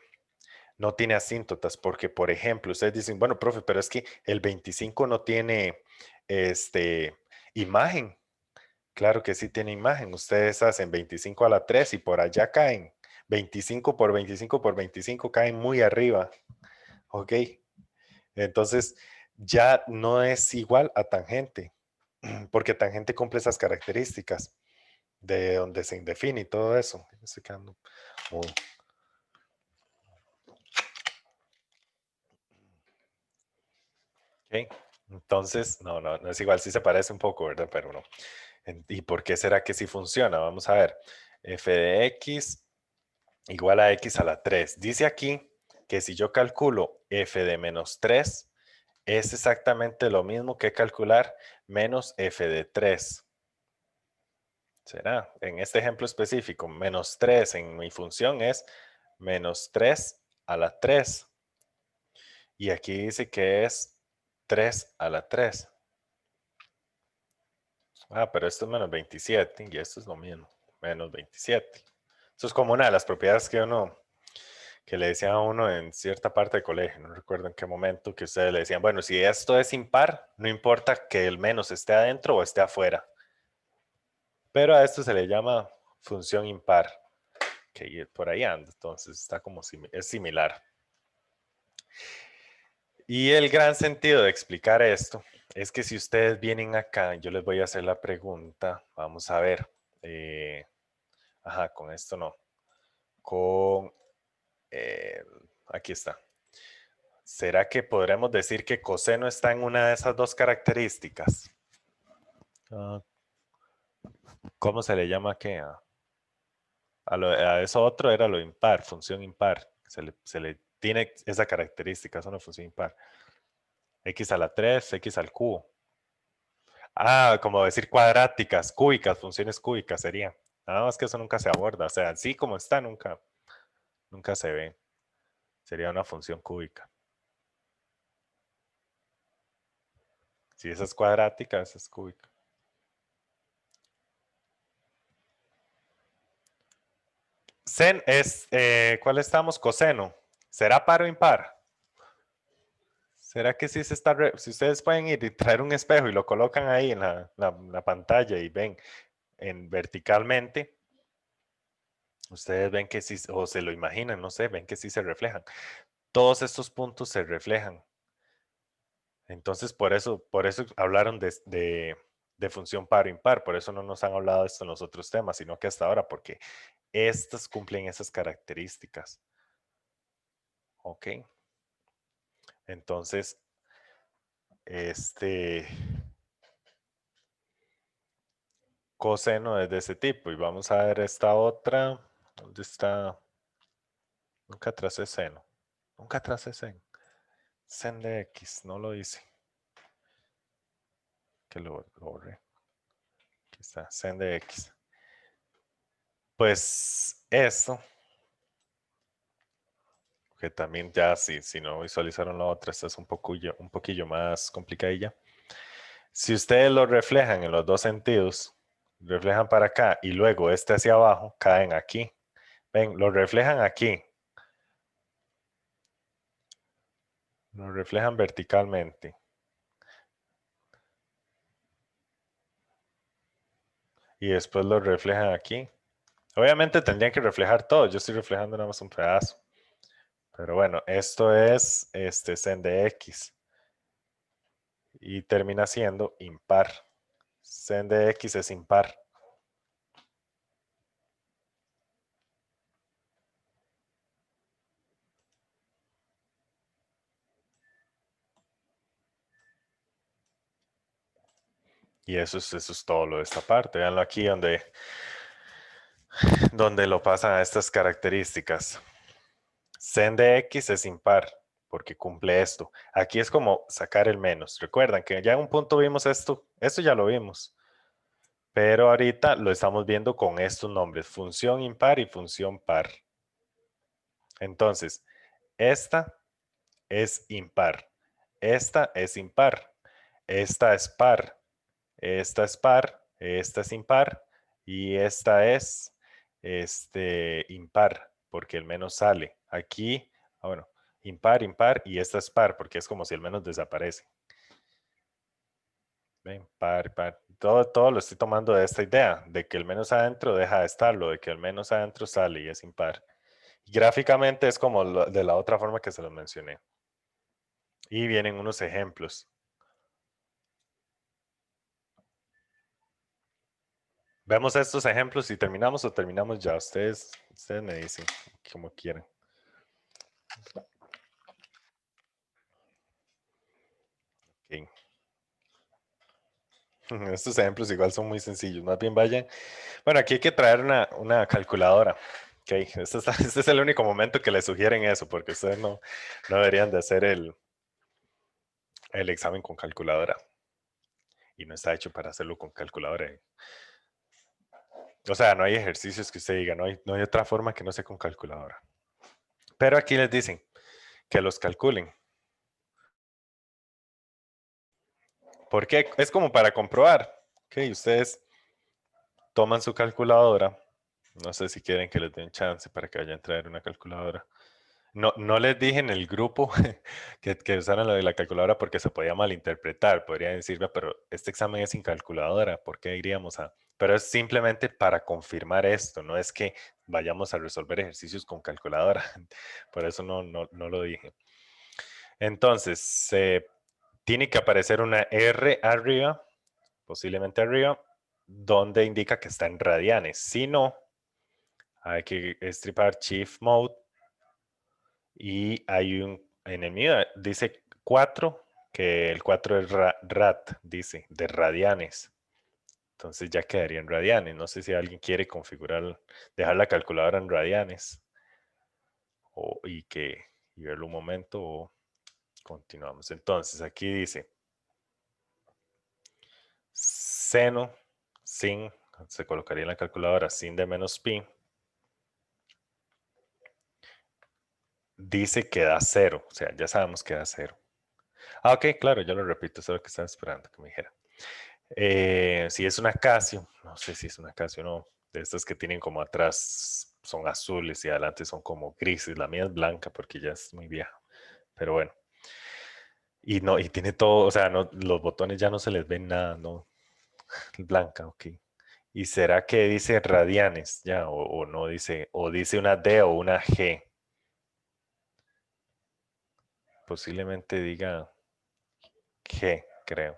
no tiene asíntotas, porque, por ejemplo, ustedes dicen, bueno, profe, pero es que el 25 no tiene imagen. Claro que sí tiene imagen. Ustedes hacen 25 a la 3 y por allá caen. 25 por 25 por 25 caen muy arriba. ¿Ok? Entonces, ya no es igual a tangente, porque tangente cumple esas características de donde se indefine y todo eso. Me estoy quedando muy- Ok. Entonces, no es igual, sí se parece un poco, ¿verdad? Pero no. ¿Y por qué será que sí funciona? Vamos a ver. F de X igual a X a la 3. Dice aquí que si yo calculo F de menos 3, es exactamente lo mismo que calcular menos F de 3. ¿Será? En este ejemplo específico, menos 3 en mi función es menos 3 a la 3. Y aquí dice que es 3 a la 3. Ah, pero esto es menos 27 y esto es lo mismo, menos 27. Eso es como una de las propiedades que le decían a uno en cierta parte del colegio, no recuerdo en qué momento, que ustedes le decían, bueno, si esto es impar, no importa que el menos esté adentro o esté afuera. Pero a esto se le llama función impar, que por ahí anda, entonces está como es similar. Y el gran sentido de explicar esto es que si ustedes vienen acá, yo les voy a hacer la pregunta, vamos a ver, con esto no, con, eh, aquí está. ¿Será que podremos decir que coseno está en una de esas dos características? Ah, ¿Cómo se le llama qué? A eso otro era lo impar, función impar. Se le tiene esa característica, es una función impar. X a la 3, X al cubo. Ah, como decir cuadráticas, cúbicas, funciones cúbicas sería. Nada más que eso nunca se aborda. O sea, así como está, nunca se ve. Sería una función cúbica. Si esa es cuadrática, esa es cúbica. Sen es, ¿cuál estamos? Coseno. ¿Será par o impar? ¿Será que sí se está, si ustedes pueden ir y traer un espejo y lo colocan ahí en la pantalla y ven en verticalmente, ustedes ven que sí, o se lo imaginan, no sé, ven que sí se reflejan. Todos estos puntos se reflejan. Entonces, por eso hablaron de función par o impar, por eso no nos han hablado de esto en los otros temas, sino que hasta ahora, porque estas cumplen esas características. Ok. Entonces, coseno es de ese tipo. Y vamos a ver esta otra. ¿Dónde está? Nunca tracé seno. Nunca tracé seno. Sen de X, no lo hice. Que lo borré. Aquí está, sen de X. Pues esto, que también ya si no visualizaron la otra, esta es un poquillo más complicadilla. Si ustedes lo reflejan en los dos sentidos, reflejan para acá y luego este hacia abajo, caen aquí. Ven, lo reflejan aquí. Lo reflejan verticalmente. Y después lo reflejan aquí. Obviamente tendrían que reflejar todo. Yo estoy reflejando nada más un pedazo. Pero bueno, esto es sen de X. Y termina siendo impar. Sen de X es impar. Y eso es todo lo de esta parte. Veanlo aquí donde lo pasan a estas características. Sen de X es impar porque cumple esto. Aquí es como sacar el menos. Recuerdan que ya en un punto vimos esto. Esto ya lo vimos. Pero ahorita lo estamos viendo con estos nombres. Función impar y función par. Entonces, esta es impar. Esta es impar. Esta es par. Esta es par. Esta es impar. Y esta es impar, porque el menos sale. Aquí Ah, bueno, impar, impar, y esta es par, porque es como si el menos desaparece. Ven, par, par. Todo lo estoy tomando de esta idea, de que el menos adentro deja de estarlo, de que el menos adentro sale y es impar. Y gráficamente es como de la otra forma que se los mencioné. Y vienen unos ejemplos. Vemos estos ejemplos y terminamos o terminamos ya. Ustedes me dicen como quieren. Ok. Estos ejemplos igual son muy sencillos. Más bien vayan. Bueno, aquí hay que traer una calculadora. Ok, este es el único momento que les sugieren eso, porque ustedes no deberían de hacer el examen con calculadora. Y no está hecho para hacerlo con calculadora. O sea, no hay ejercicios que usted diga, no hay otra forma que no sea con calculadora. Pero aquí les dicen que los calculen. Porque es como para comprobar. Ok, ustedes toman su calculadora. No sé si quieren que les den chance para que vayan a traer una calculadora. No les dije en el grupo que usaran lo de la calculadora porque se podía malinterpretar. Podrían decir, "Ve, pero este examen es sin calculadora, ¿por qué iríamos a...?" Pero es simplemente para confirmar esto, no es que vayamos a resolver ejercicios con calculadora. Por eso no lo dije. Entonces, tiene que aparecer una R arriba, posiblemente arriba, donde indica que está en radianes. Si no, hay que estripar Shift Mode y hay en el mío dice 4, que el 4 es rad, dice, de radianes. Entonces ya quedaría en radianes. No sé si alguien quiere configurar, dejar la calculadora en radianes y verlo un momento o continuamos. Entonces aquí dice seno sin, se colocaría en la calculadora sin de menos pi, dice que da 0, o sea, ya sabemos que da 0. Ah, ok, claro, yo lo repito, eso es lo que estaba esperando que me dijera. Si es una Casio, no sé si es una Casio o no, de estas que tienen como atrás son azules y adelante son como grises, la mía es blanca porque ya es muy vieja, pero bueno. Y no, y tiene todo, o sea, no, los botones ya no se les ven nada, no, blanca, ok. ¿Y será que dice radianes ya o no dice, o dice una D o una G? Posiblemente diga G, creo.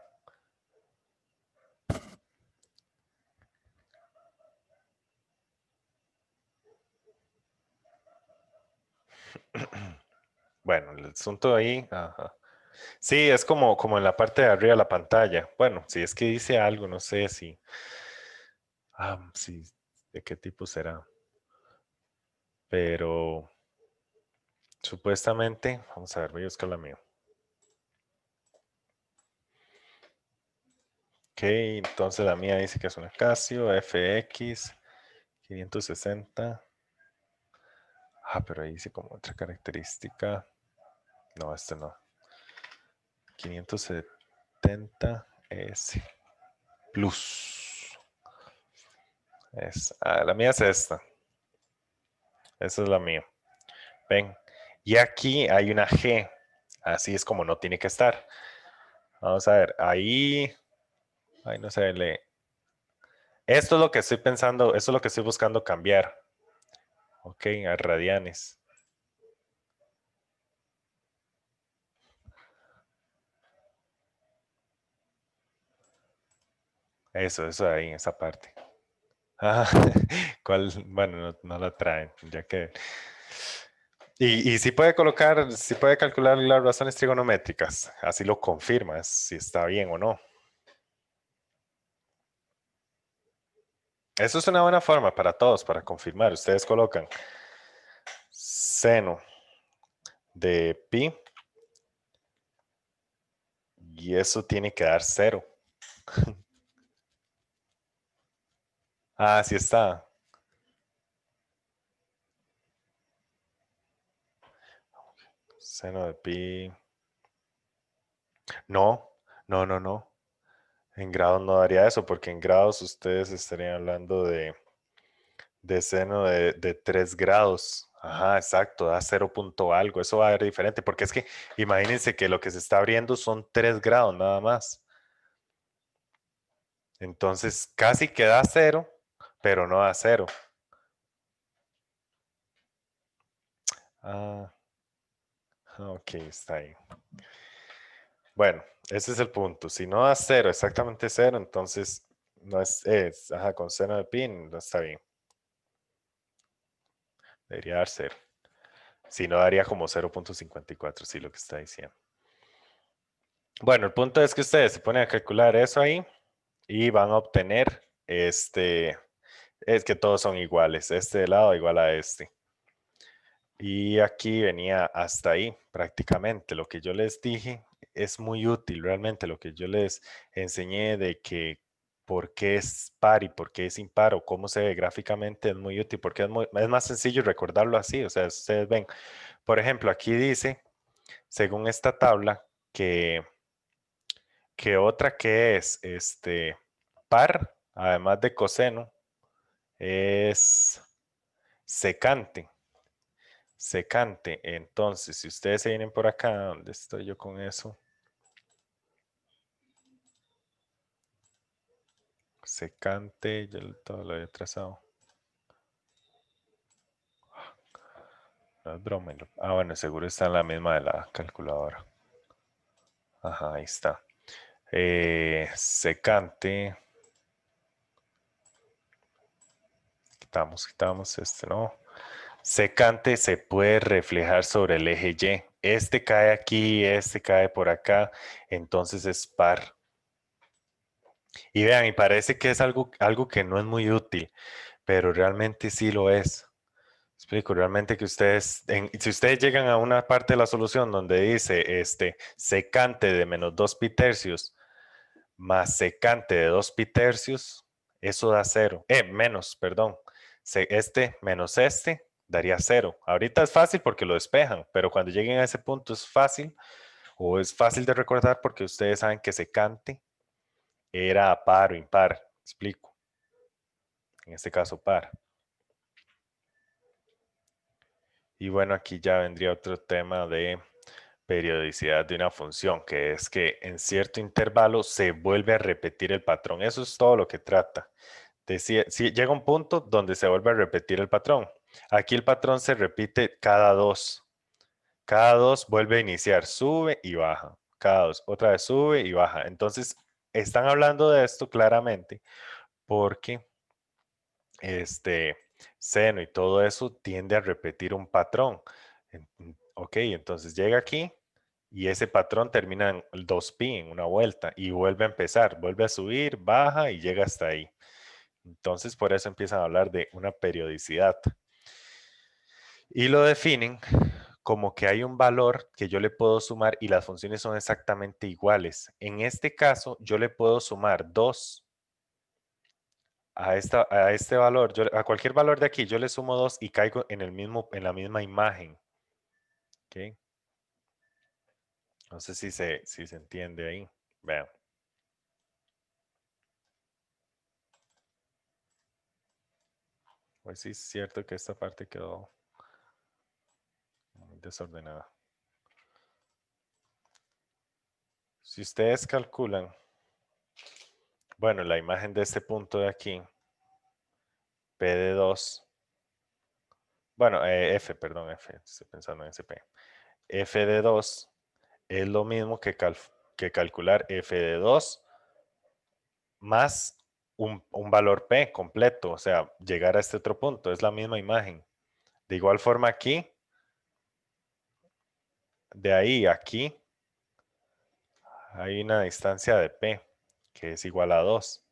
Bueno, el asunto ahí, ajá. Sí, es como en la parte de arriba de la pantalla. Bueno, si es que dice algo, no sé si. Sí, de qué tipo será. Pero supuestamente, vamos a ver, voy a buscar la mía. Ok, entonces la mía dice que es una Casio FX 560. Pero ahí dice como otra característica. No, este no. 570S Plus. La mía es esta. Esa es la mía. Ven. Y aquí hay una G. Así es como no tiene que estar. Vamos a ver. Ahí no se lee. Esto es lo que estoy pensando. Esto es lo que estoy buscando cambiar. Ok, a radianes. Eso ahí, esa parte. Ah, ¿cuál? Bueno, no la traen, ya que. Y si puede colocar, si puede calcular las razones trigonométricas, así lo confirmas si está bien o no. Eso es una buena forma para todos, para confirmar. Ustedes colocan seno de pi y eso tiene que dar 0. Sí está. Seno de pi. No, no. En grados no daría eso, porque en grados ustedes estarían hablando de seno de 3 grados. Ajá, exacto, da 0 punto algo. Eso va a ser diferente, porque es que imagínense que lo que se está abriendo son 3 grados nada más. Entonces casi que da 0, pero no da 0. Ah, ok, está ahí. Bueno, ese es el punto. Si no da 0, exactamente 0, entonces no es ajá, con seno de pi no está bien. Debería dar 0. Si no, daría como 0.54, sí, lo que está diciendo. Bueno, el punto es que ustedes se ponen a calcular eso ahí y van a obtener es que todos son iguales. Este de lado igual a este. Y aquí venía hasta ahí prácticamente. Lo que yo les dije es muy útil realmente. Lo que yo les enseñé de que por qué es par y por qué es impar o cómo se ve gráficamente es muy útil porque es más sencillo recordarlo así. O sea, ustedes ven, por ejemplo, aquí dice, según esta tabla, que otra que es par, además de coseno, es secante. Secante. Entonces, si ustedes se vienen por acá, ¿dónde estoy yo con eso? Secante, yo todo lo había trazado. No es broma. Bueno, seguro está en la misma de la calculadora. Ajá, ahí está. Secante. Quitamos este, ¿no? Secante se puede reflejar sobre el eje Y. Este cae aquí, este cae por acá, entonces es par. Y vean, y parece que es algo que no es muy útil, pero realmente sí lo es. Explico, realmente que si ustedes llegan a una parte de la solución donde dice secante de menos 2 pi tercios más secante de 2 pi tercios, eso da 0. Menos, perdón. Este menos este daría 0. Ahorita es fácil porque lo despejan, pero cuando lleguen a ese punto es fácil o es fácil de recordar porque ustedes saben que secante era par o impar. Explico. En este caso par. Y bueno, aquí ya vendría otro tema de periodicidad de una función, que es que en cierto intervalo se vuelve a repetir el patrón. Eso es todo lo que trata. Si llega un punto donde se vuelve a repetir el patrón. Aquí el patrón se repite cada 2. Cada 2 vuelve a iniciar, sube y baja. Cada 2, otra vez sube y baja. Entonces, están hablando de esto claramente porque seno y todo eso tiende a repetir un patrón. Ok, entonces llega aquí y ese patrón termina en 2pi en una vuelta y vuelve a empezar, vuelve a subir, baja y llega hasta ahí. Entonces por eso empiezan a hablar de una periodicidad. Y lo definen como que hay un valor que yo le puedo sumar y las funciones son exactamente iguales. En este caso, yo le puedo sumar 2 a este valor, a cualquier valor de aquí, yo le sumo 2 y caigo en la misma imagen. ¿Ok? No sé si se entiende ahí. Vean. Pues sí, es cierto que esta parte quedó muy desordenada. Si ustedes calculan, bueno, la imagen de este punto de aquí, P de 2, bueno, F, perdón, F, estoy pensando en SP. F de 2 es lo mismo que calcular F de 2 más un valor P completo, o sea, llegar a este otro punto, es la misma imagen. De igual forma aquí, de ahí a aquí, hay una distancia de P que es igual a 2.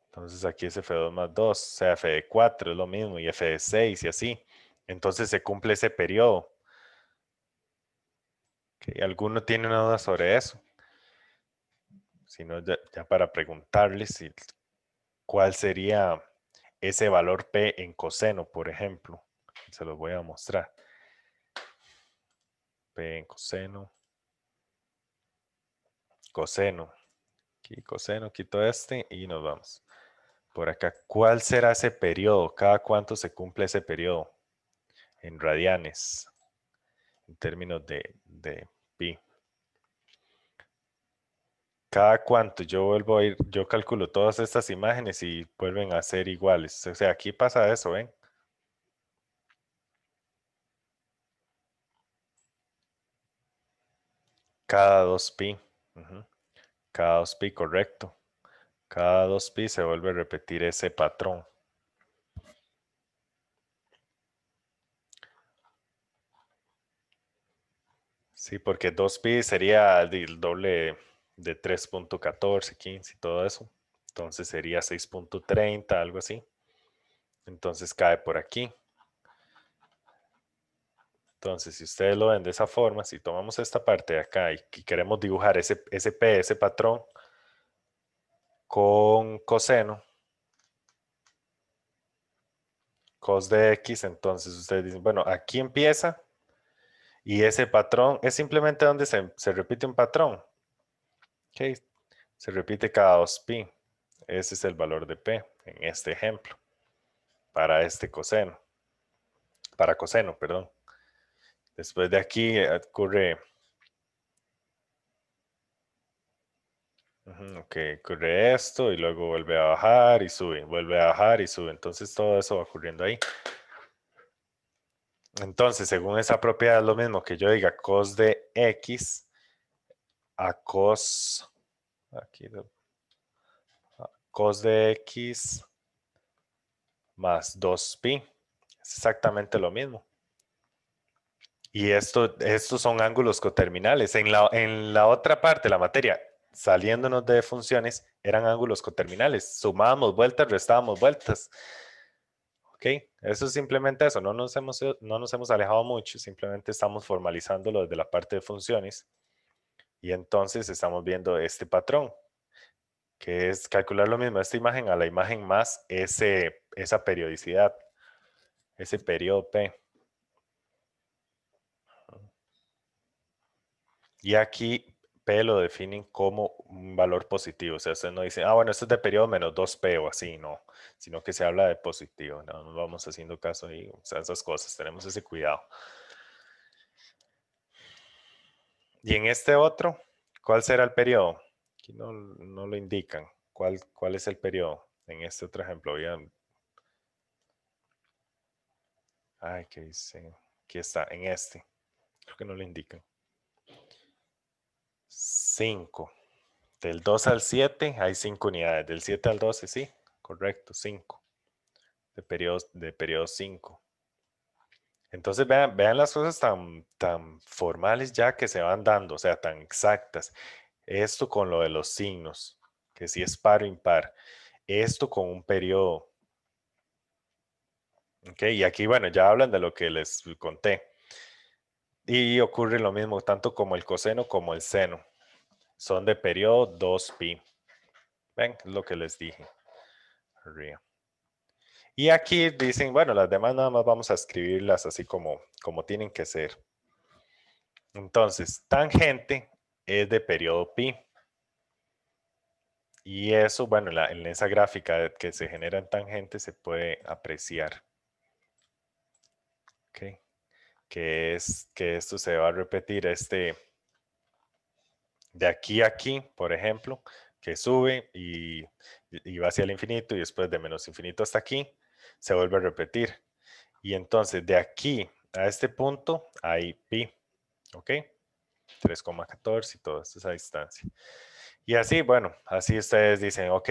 Entonces aquí es F2 más 2, o sea, F de 4 es lo mismo y F de 6 y así. Entonces se cumple ese periodo. ¿Alguno tiene una duda sobre eso? Si no, ya para preguntarles cuál sería ese valor P en coseno, por ejemplo. Se los voy a mostrar. P en coseno. Coseno. Aquí coseno, quito este y nos vamos. Por acá, ¿cuál será ese periodo? ¿Cada cuánto se cumple ese periodo? En radianes, en términos de pi. Cada cuánto yo vuelvo a ir, yo calculo todas estas imágenes y vuelven a ser iguales. O sea, aquí pasa eso, ¿ven? Cada 2pi. Ujú. Cada 2pi, correcto. Cada 2pi se vuelve a repetir ese patrón. Sí, porque 2pi sería el doble de 3.14, 15 y todo eso. Entonces sería 6.30, algo así. Entonces cae por aquí. Entonces, si ustedes lo ven de esa forma, si tomamos esta parte de acá y queremos dibujar ese P, ese patrón con coseno, cos de X, entonces ustedes dicen, bueno, aquí empieza y ese patrón es simplemente donde se repite un patrón. ¿Ok? Se repite cada 2pi. Ese es el valor de P en este ejemplo, para este coseno, para coseno, perdón. Después de aquí ocurre, ok, ocurre esto y luego vuelve a bajar y sube, vuelve a bajar y sube. Entonces todo eso va ocurriendo ahí. Entonces, según esa propiedad es lo mismo que yo diga cos de X a cos, aquí, cos de X más 2pi. Es exactamente lo mismo. Y estos son ángulos coterminales. En la otra parte, la materia, saliéndonos de funciones, eran ángulos coterminales. Sumábamos vueltas, restábamos vueltas. ¿Ok? Eso es simplemente eso. No nos hemos alejado mucho. Simplemente estamos formalizándolo desde la parte de funciones. Y entonces estamos viendo este patrón, que es calcular lo mismo, esta imagen a la imagen más esa periodicidad, ese periodo P. Y aquí P lo definen como un valor positivo. O sea, usted no dice, bueno, esto es de periodo menos 2P o así, no. Sino que se habla de positivo. No nos vamos haciendo caso ahí. O sea, esas cosas, tenemos ese cuidado. Y en este otro, ¿cuál será el periodo? Aquí no lo indican. ¿Cuál es el periodo? En este otro ejemplo, ay, ¿qué dice? Aquí está, en este. Creo que no lo indican. 5. Del 2 al 7 hay 5 unidades. Del 7 al 12, sí, correcto, 5. De periodo 5. Entonces vean las cosas tan formales ya que se van dando, o sea, tan exactas. Esto con lo de los signos, que si es par o impar. Esto con un periodo. ¿Ok? Y aquí, bueno, ya hablan de lo que les conté. Y ocurre lo mismo, tanto como el coseno como el seno. Son de periodo 2pi. Ven, es lo que les dije. Arriba. Y aquí dicen, bueno, las demás nada más vamos a escribirlas así como tienen que ser. Entonces, tangente es de periodo pi. Y eso, bueno, en esa gráfica que se genera en tangente se puede apreciar. ¿Ok? Que esto se va a repetir de aquí a aquí, por ejemplo, que sube y va hacia el infinito y después de menos infinito hasta aquí, se vuelve a repetir. Y entonces de aquí a este punto hay pi, ¿ok? 3,14 y toda esa distancia. Y así, bueno, así ustedes dicen, ok,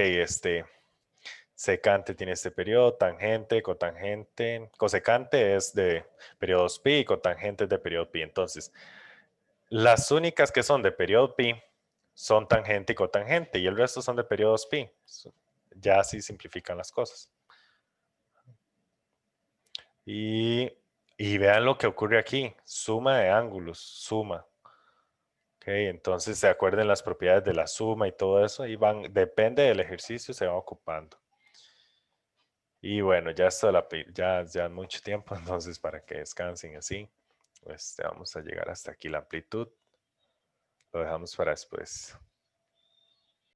secante tiene este periodo, tangente, cotangente, cosecante es de periodos pi y cotangente es de periodo pi. Entonces, las únicas que son de periodo pi son tangente y cotangente y el resto son de periodos pi. Ya así simplifican las cosas. Y vean lo que ocurre aquí, suma de ángulos, suma. Ok, entonces se acuerden las propiedades de la suma y todo eso y depende del ejercicio, se van ocupando. Y bueno, ya mucho tiempo, entonces para que descansen así, pues vamos a llegar hasta aquí la amplitud. Lo dejamos para después.